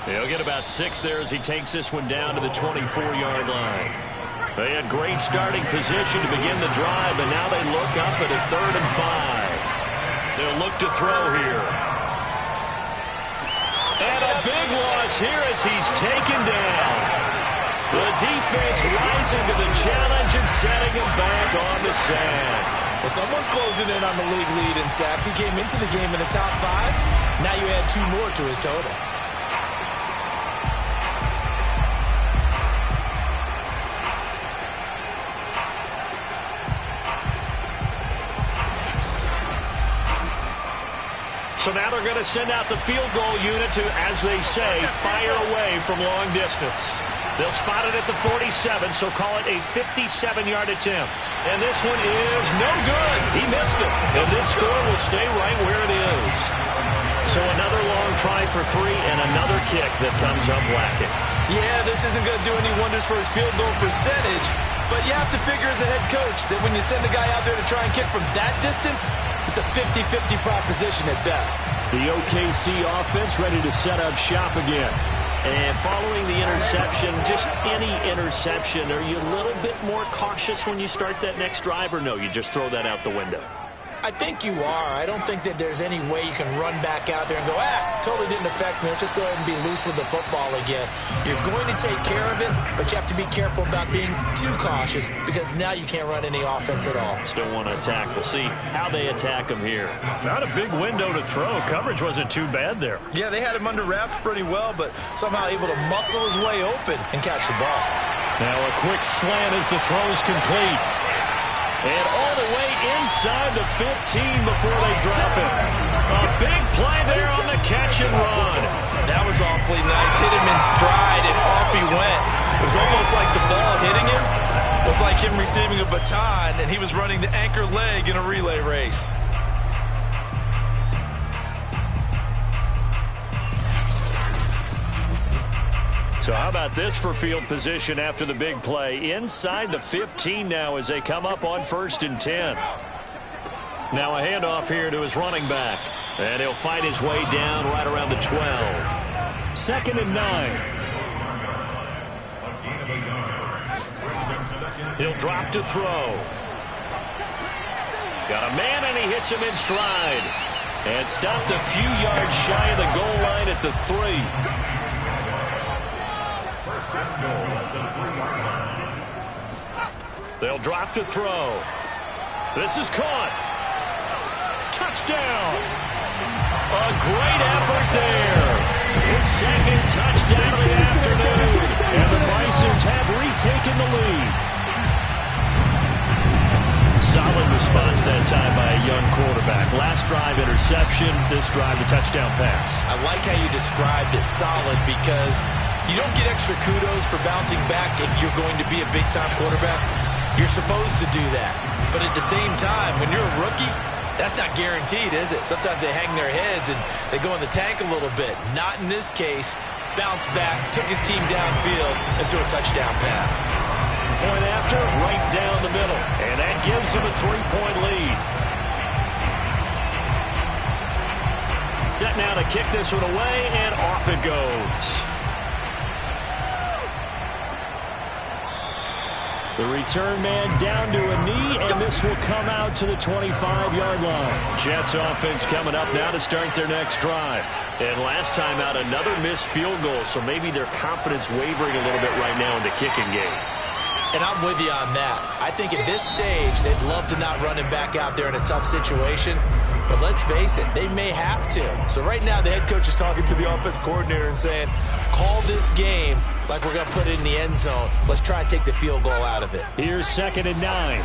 He'll get about 6 there as he takes this one down to the 24-yard line. They had great starting position to begin the drive, and now they look up at a 3rd and 5. They'll look to throw here. And a big loss here as he's taken down. The defense rising to the challenge and setting him back on the sand. Well, someone's closing in on the league lead in sacks. He came into the game in the top 5. Now you add 2 more to his total. So now they're going to send out the field goal unit to, as they say, fire away from long distance. They'll spot it at the 47, so call it a 57-yard attempt. And this one is no good. He missed it. And this score will stay right where it is. So another long try for 3 and another kick that comes up lacking. Yeah, this isn't going to do any wonders for his field goal percentage, but you have to figure as a head coach that when you send a guy out there to try and kick from that distance, it's a 50-50 proposition at best. The OKC offense ready to set up shop again. And following the interception, just any interception, are you a little bit more cautious when you start that next drive, or no, you just throw that out the window? I think you are. I don't think that there's any way you can run back out there and go, totally didn't affect me. Let's just go ahead and be loose with the football again. You're going to take care of it, but you have to be careful about being too cautious because now you can't run any offense at all. Still want to attack. We'll see how they attack him here. Not a big window to throw. Coverage wasn't too bad there. Yeah, they had him under wraps pretty well, but somehow able to muscle his way open and catch the ball. Now a quick slant as the throw's complete. And all the way inside the 15 before they drop it. A big play there on the catch and run. That was awfully nice. Hit him in stride, and off he went. It was almost like the ball hitting him was like him receiving a baton, and he was running the anchor leg in a relay race. So how about this for field position after the big play? Inside the 15 now as they come up on 1st and 10. Now a handoff here to his running back. And he'll fight his way down right around the 12. 2nd and 9. He'll drop to throw. Got a man and he hits him in stride. And stopped a few yards shy of the goal line at the 3. They'll drop to throw. This is caught. Touchdown. A great effort there. His second touchdown of the afternoon. And the Bisons have retaken the lead. Solid response that time by a young quarterback. Last drive interception, this drive the touchdown pass. I like how you described it, solid, because you don't get extra kudos for bouncing back if you're going to be a big-time quarterback. You're supposed to do that. But at the same time, when you're a rookie, that's not guaranteed, is it? Sometimes they hang their heads and they go in the tank a little bit. Not in this case. Bounced back, took his team downfield, and threw a touchdown pass. Point after, right down the middle. And that gives him a 3-point lead. Set now to kick this one away, and off it goes. The return man down to a knee, and this will come out to the 25-yard line. Jets offense coming up now to start their next drive. And last time out, another missed field goal, so maybe their confidence wavering a little bit right now in the kicking game. And I'm with you on that. I think at this stage, they'd love to not run him back out there in a tough situation. But let's face it, they may have to. So right now, the head coach is talking to the offense coordinator and saying, call this game like we're going to put it in the end zone. Let's try and take the field goal out of it. Here's 2nd and 9.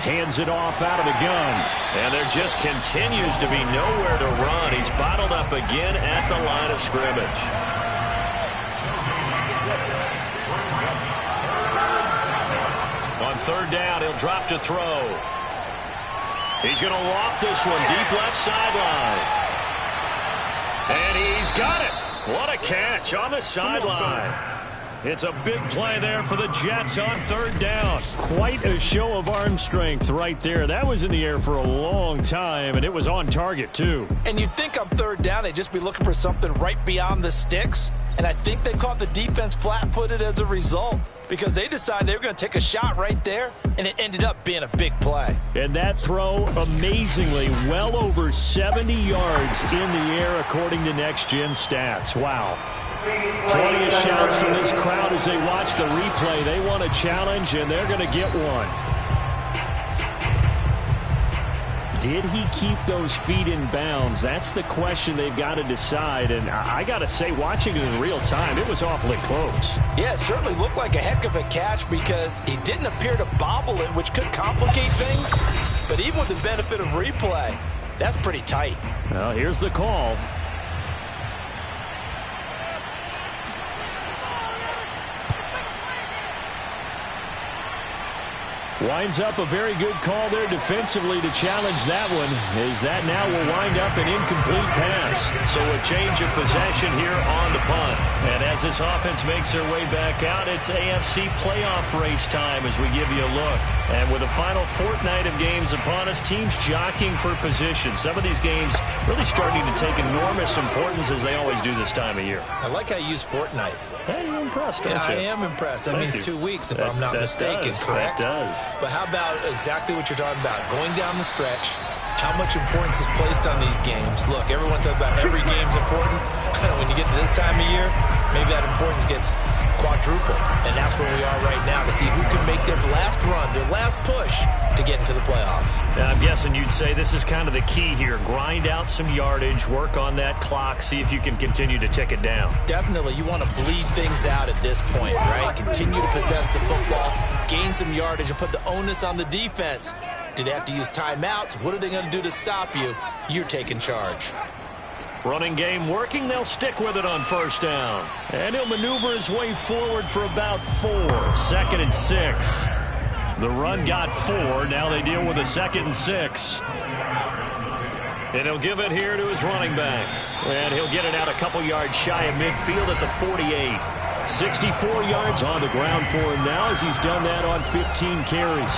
Hands it off out of the gun. And there just continues to be nowhere to run. He's bottled up again at the line of scrimmage. On 3rd down, he'll drop to throw. He's going to loft this one deep left sideline. And he's got it. What a catch on the sideline. It's a big play there for the Jets on 3rd down. Quite a show of arm strength right there. That was in the air for a long time, and it was on target, too. And you'd think on 3rd down, they'd just be looking for something right beyond the sticks. And I think they caught the defense flat-footed as a result because they decided they were going to take a shot right there, and it ended up being a big play. And that throw, amazingly, well over 70 yards in the air according to Next Gen Stats. Wow. Plenty of shouts from this crowd as they watch the replay. They want a challenge, and they're going to get one. Did he keep those feet in bounds? That's the question they've got to decide. And I got to say, watching it in real time, it was awfully close. Yeah, it certainly looked like a heck of a catch because he didn't appear to bobble it, which could complicate things. But even with the benefit of replay, that's pretty tight. Well, here's the call. Winds up a very good call there defensively to challenge that one, as that now will wind up an incomplete pass. So a change of possession here on the punt. And as this offense makes their way back out, it's AFC playoff race time as we give you a look. And with the final fortnight of games upon us, teams jockeying for position. Some of these games really starting to take enormous importance as they always do this time of year. I like how you use fortnight. Hey, you're impressed, don't you? I am impressed. That means 2 weeks, if I'm not mistaken, correct? That does. But how about exactly what you're talking about? Going down the stretch, how much importance is placed on these games? Look, everyone talks about every game's important. When you get to this time of year, maybe that importance gets quadruple. And that's where we are right now to see who can make their last run, their last push to get into the playoffs. Now, I'm guessing you'd say this is kind of the key here. Grind out some yardage, work on that clock, see if you can continue to tick it down. Definitely, you want to bleed things out at this point, right? Continue to possess the football, gain some yardage, and put the onus on the defense. Do they have to use timeouts? What are they going to do to stop you? You're taking charge. Running game working. They'll stick with it on 1st down. And he'll maneuver his way forward for about 4. 2nd and 6. The run got 4. Now they deal with a 2nd and 6. And he'll give it here to his running back. And he'll get it out a couple yards shy of midfield at the 48. 64 yards on the ground for him now as he's done that on 15 carries.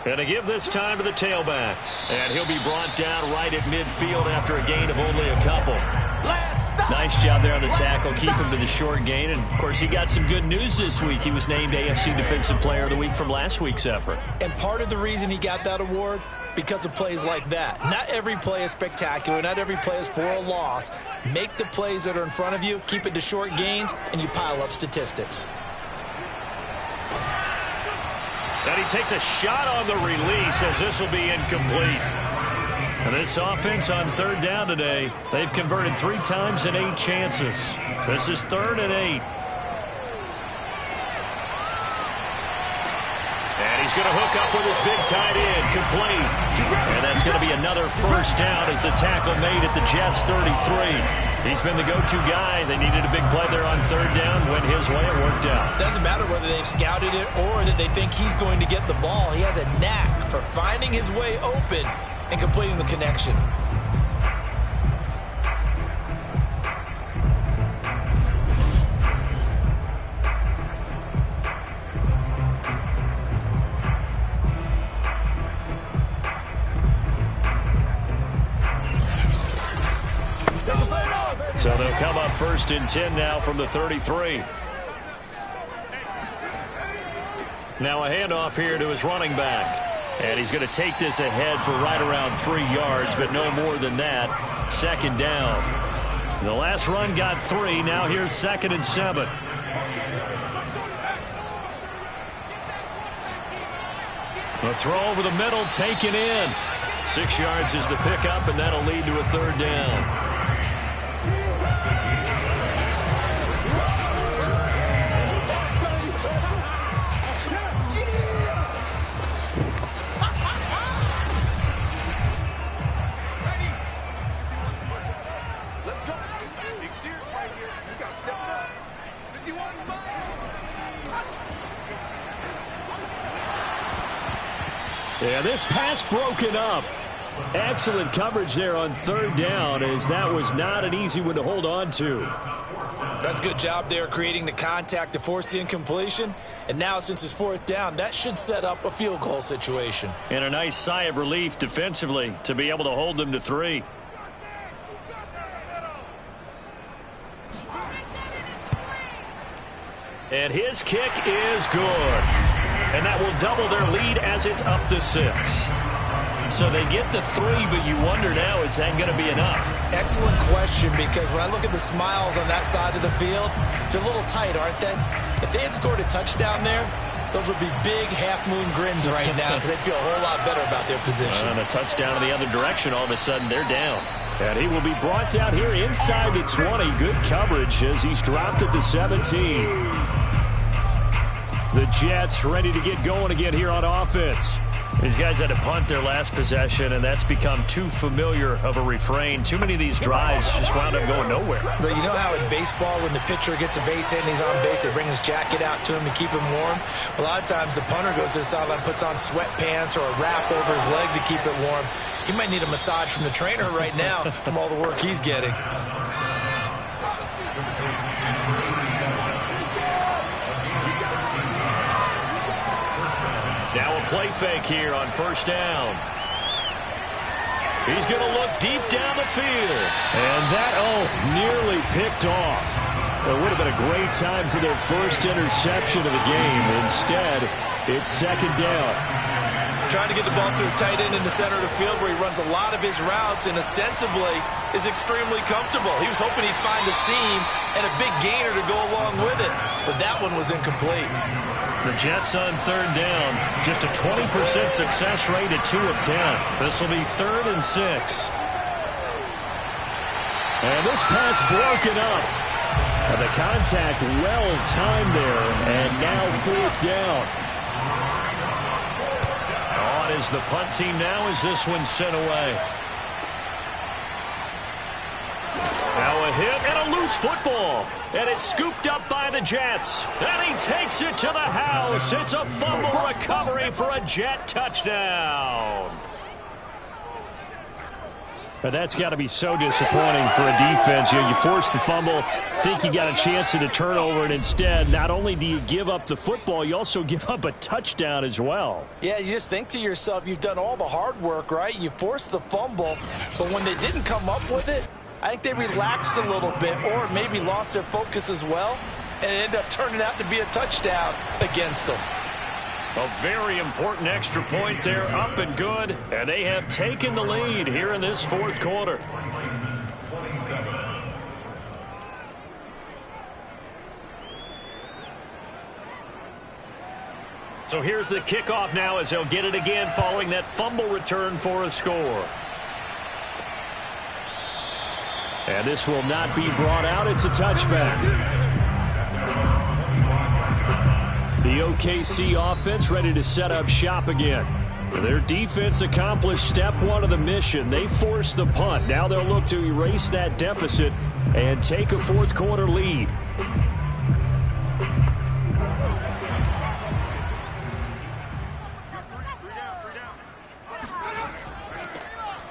And to give this time to the tailback. And he'll be brought down right at midfield after a gain of only a couple. Last stop. Nice job there on the tackle. Keep him to the short gain. And, of course, he got some good news this week. He was named AFC Defensive Player of the Week from last week's effort. And part of the reason he got that award, because of plays like that. Not every play is spectacular. Not every play is for a loss. Make the plays that are in front of you, keep it to short gains, and you pile up statistics. And he takes a shot on the release as this will be incomplete. And this offense on third down today, they've converted 3 times in 8 chances. This is 3rd and 8. And he's going to hook up with his big tight end, complete. And that's going to be another first down as the tackle made at the Jets' 33. He's been the go-to guy. They needed a big play there on third down. Went his way. It worked out. Doesn't matter whether they've scouted it or that they think he's going to get the ball. He has a knack for finding his way open and completing the connection. So they'll come up 1st and 10 now from the 33. Now a handoff here to his running back. And he's going to take this ahead for right around 3 yards, but no more than that. 2nd down. The last run got 3. Now here's 2nd and 7. The throw over the middle, taken in. 6 yards is the pickup, and that'll lead to a 3rd down. Yeah, this pass broken up. Excellent coverage there on 3rd down, as that was not an easy one to hold on to. That's a good job there creating the contact to force the incompletion. And now since it's 4th down, that should set up a field goal situation. And a nice sigh of relief defensively to be able to hold them to 3. And his kick is good. And that will double their lead as it's up to 6. So they get the 3, but you wonder now, is that going to be enough? Excellent question, because when I look at the smiles on that side of the field, they're a little tight, aren't they? If they had scored a touchdown there, those would be big half-moon grins right now because they'd feel a whole lot better about their position. And a touchdown in the other direction, all of a sudden they're down. And he will be brought down here inside the 20. Good coverage as he's dropped at the 17. The Jets ready to get going again here on offense. These guys had to punt their last possession, and that's become too familiar of a refrain. Too many of these drives just wound up going nowhere. But you know how in baseball, when the pitcher gets a base hit and he's on base, they bring his jacket out to him to keep him warm? A lot of times the punter goes to the sideline, puts on sweatpants or a wrap over his leg to keep it warm. He might need a massage from the trainer right now from all the work he's getting. Now a play fake here on 1st down. He's going to look deep down the field. And that, nearly picked off. It would have been a great time for their first interception of the game. Instead, it's 2nd down. Trying to get the ball to his tight end in the center of the field where he runs a lot of his routes and ostensibly is extremely comfortable. He was hoping he'd find a seam and a big gainer to go along with it, but that one was incomplete. The Jets on 3rd down. Just a 20% success rate at 2 of 10. This will be 3rd and 6. And this pass broken up. And the contact well timed there. And now 4th down. On is the punt team now as this one's sent away. Now a hit and a loose football. And it's scooped up by the Jets. And he takes it to the house. It's a fumble recovery for a Jet touchdown. But that's got to be so disappointing for a defense. You force the fumble, think you got a chance at a turnover, and instead, not only do you give up the football, you also give up a touchdown as well. Yeah, you just think to yourself, you've done all the hard work, right? You forced the fumble, but when they didn't come up with it, I think they relaxed a little bit or maybe lost their focus as well, and it ended up turning out to be a touchdown against them. A very important extra point there, up and good, and they have taken the lead here in this fourth quarter. So here's the kickoff now as they'll get it again following that fumble return for a score. And this will not be brought out. It's a touchback. The OKC offense ready to set up shop again. Their defense accomplished step one of the mission. They forced the punt. Now they'll look to erase that deficit and take a fourth quarter lead.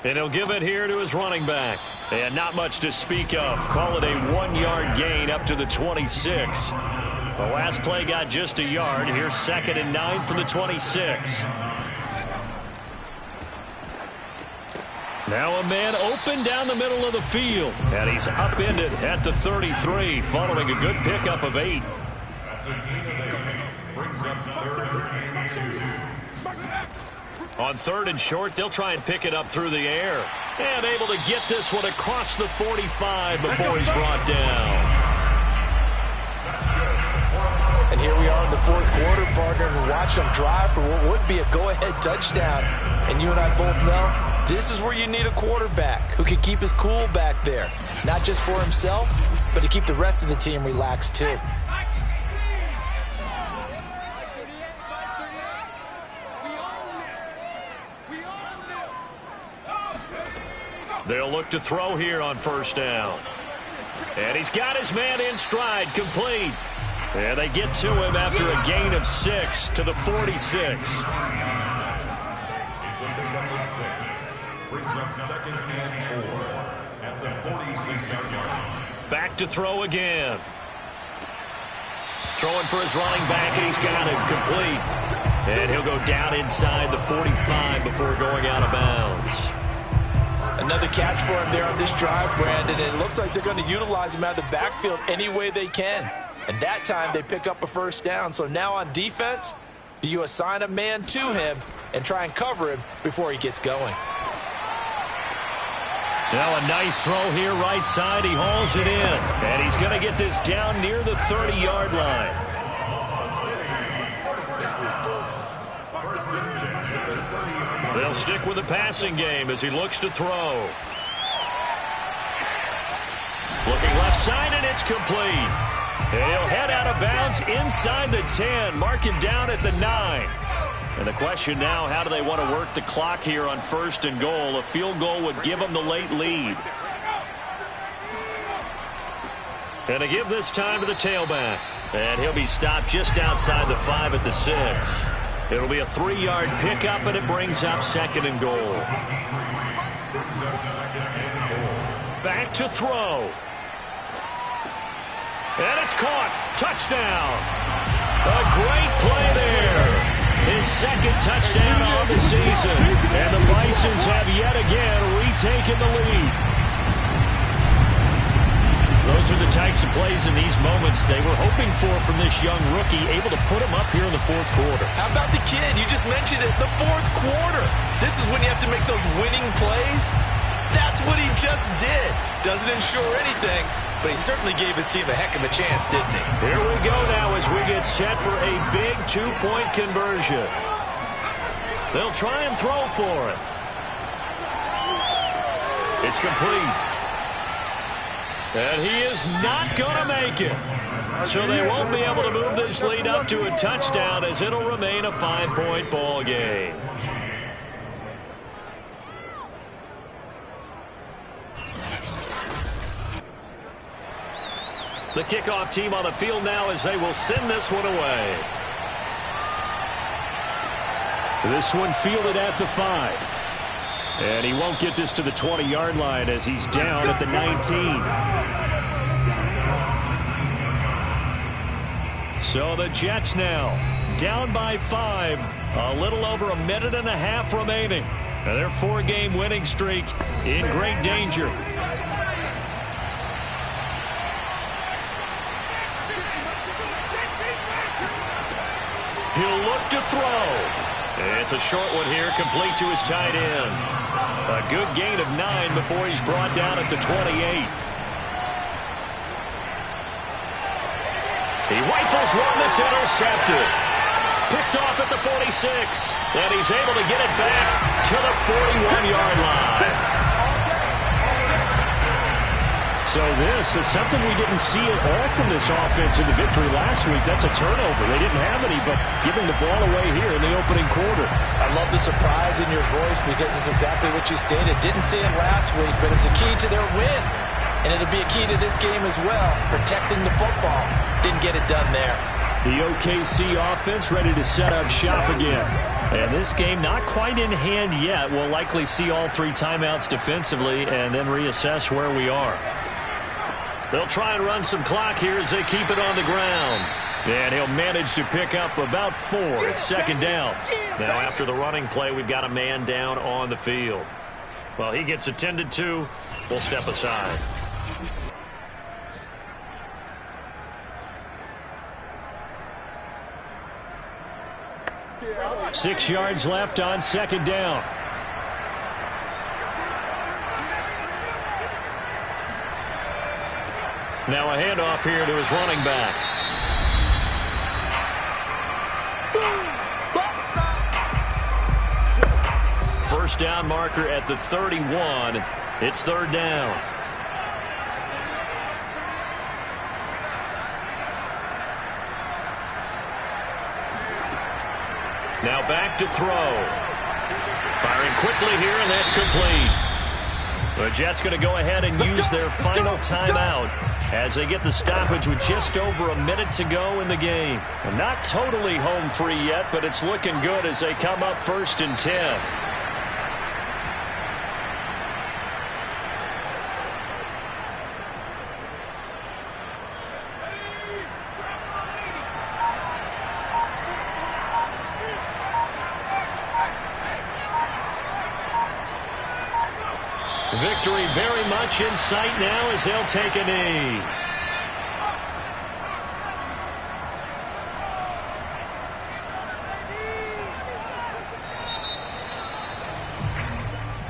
And he'll give it here to his running back. And not much to speak of. Call it a 1-yard gain up to the 26. The last play got just a yard. Here's 2nd and 9 from the 26. Now a man open down the middle of the field. And he's upended at the 33 following a good pickup of 8. On 3rd and short, they'll try and pick it up through the air. And able to get this one across the 45 before he's brought down. And here we are in the fourth quarter, partner, and watch them drive for what would be a go-ahead touchdown. And you and I both know this is where you need a quarterback who can keep his cool back there. Not just for himself, but to keep the rest of the team relaxed too. They'll look to throw here on 1st down. And he's got his man in stride, complete. And they get to him after a gain of 6 to the 46. It's a pickup of 6. Brings up 2nd and 4 at the 46-yard line. Back to throw again. Throwing for his running back, and he's got it complete. And he'll go down inside the 45 before going out of bounds. Another catch for him there on this drive, Brandon, and it looks like they're going to utilize him out of the backfield any way they can. And that time they pick up a 1st down. So now on defense, do you assign a man to him and try and cover him before he gets going? Now a nice throw here right side. He hauls it in. And he's going to get this down near the 30-yard line. They'll stick with the passing game as he looks to throw. Looking left side, and it's complete. And he'll head out of bounds inside the 10, mark him down at the 9. And the question now, how do they want to work the clock here on 1st and goal? A field goal would give them the late lead. And to give this time to the tailback. And he'll be stopped just outside the 5 at the 6. It'll be a 3-yard pickup, and it brings up 2nd and goal. Back to throw. And it's caught. Touchdown. A great play there. His 2nd touchdown on the season. And the Bisons have yet again retaken the lead. Those are the types of plays in these moments they were hoping for from this young rookie, able to put him up here in the fourth quarter. How about the kid? You just mentioned it, the fourth quarter. This is when you have to make those winning plays. That's what he just did. Doesn't ensure anything, but he certainly gave his team a heck of a chance, didn't he? Here we go now as we get set for a big 2-point conversion. They'll try and throw for it. It's complete. And he is not going to make it. So they won't be able to move this lead up to a touchdown as it'll remain a 5-point ball game. The kickoff team on the field now as they will send this one away. This one fielded at the 5. And he won't get this to the 20-yard line as he's down at the 19. So the Jets now down by 5. A little over a minute and a half remaining. And their 4-game winning streak in great danger. He'll look to throw. It's a short one here, complete to his tight end. A good gain of 9 before he's brought down at the 28. He rifles one that's intercepted. Picked off at the 46. And he's able to get it back to the 41-yard line. So this is something we didn't see at all from this offense in the victory last week. That's a turnover. They didn't have any, but giving the ball away here in the opening quarter. I love the surprise in your voice because it's exactly what you stated. Didn't see it last week, but it's a key to their win. And it'll be a key to this game as well, protecting the football. Didn't get it done there. The OKC offense ready to set up shop again. And this game not quite in hand yet. We'll likely see all 3 timeouts defensively and then reassess where we are. They'll try and run some clock here as they keep it on the ground. And he'll manage to pick up about 4. It's second down. Now after the running play, we've got a man down on the field. Well, he gets attended to. We'll step aside. Six yards left on second down. Now a handoff here to his running back. First down marker at the 31. It's third down. Now back to throw. Firing quickly here, and that's complete. The Jets going to go ahead and use their final timeout as they get the stoppage with just over a minute to go in the game. And not totally home free yet, but it's looking good as they come up 1st and 10. Victory very much in sight now as they'll take a knee.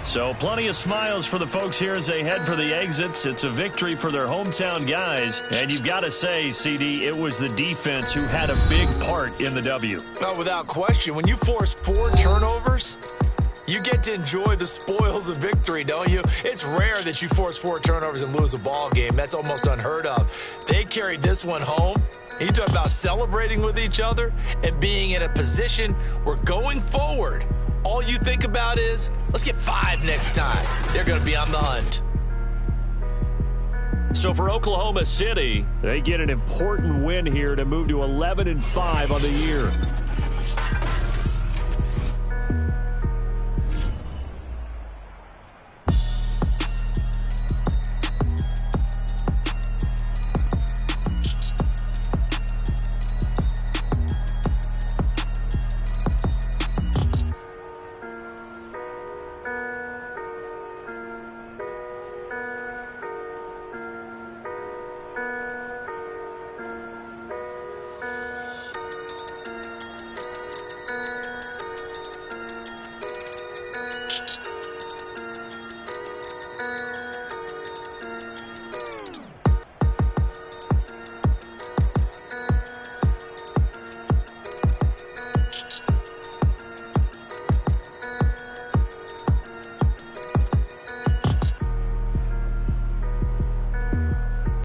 So plenty of smiles for the folks here as they head for the exits. It's a victory for their hometown guys. And you've got to say, CD, it was the defense who had a big part in the W. Oh, without question. When you force 4 turnovers, you get to enjoy the spoils of victory, don't you? It's rare that you force 4 turnovers and lose a ball game. That's almost unheard of. They carried this one home. You talk about celebrating with each other and being in a position where going forward, all you think about is, let's get 5 next time. They're going to be on the hunt. So for Oklahoma City, they get an important win here to move to 11-5 on the year.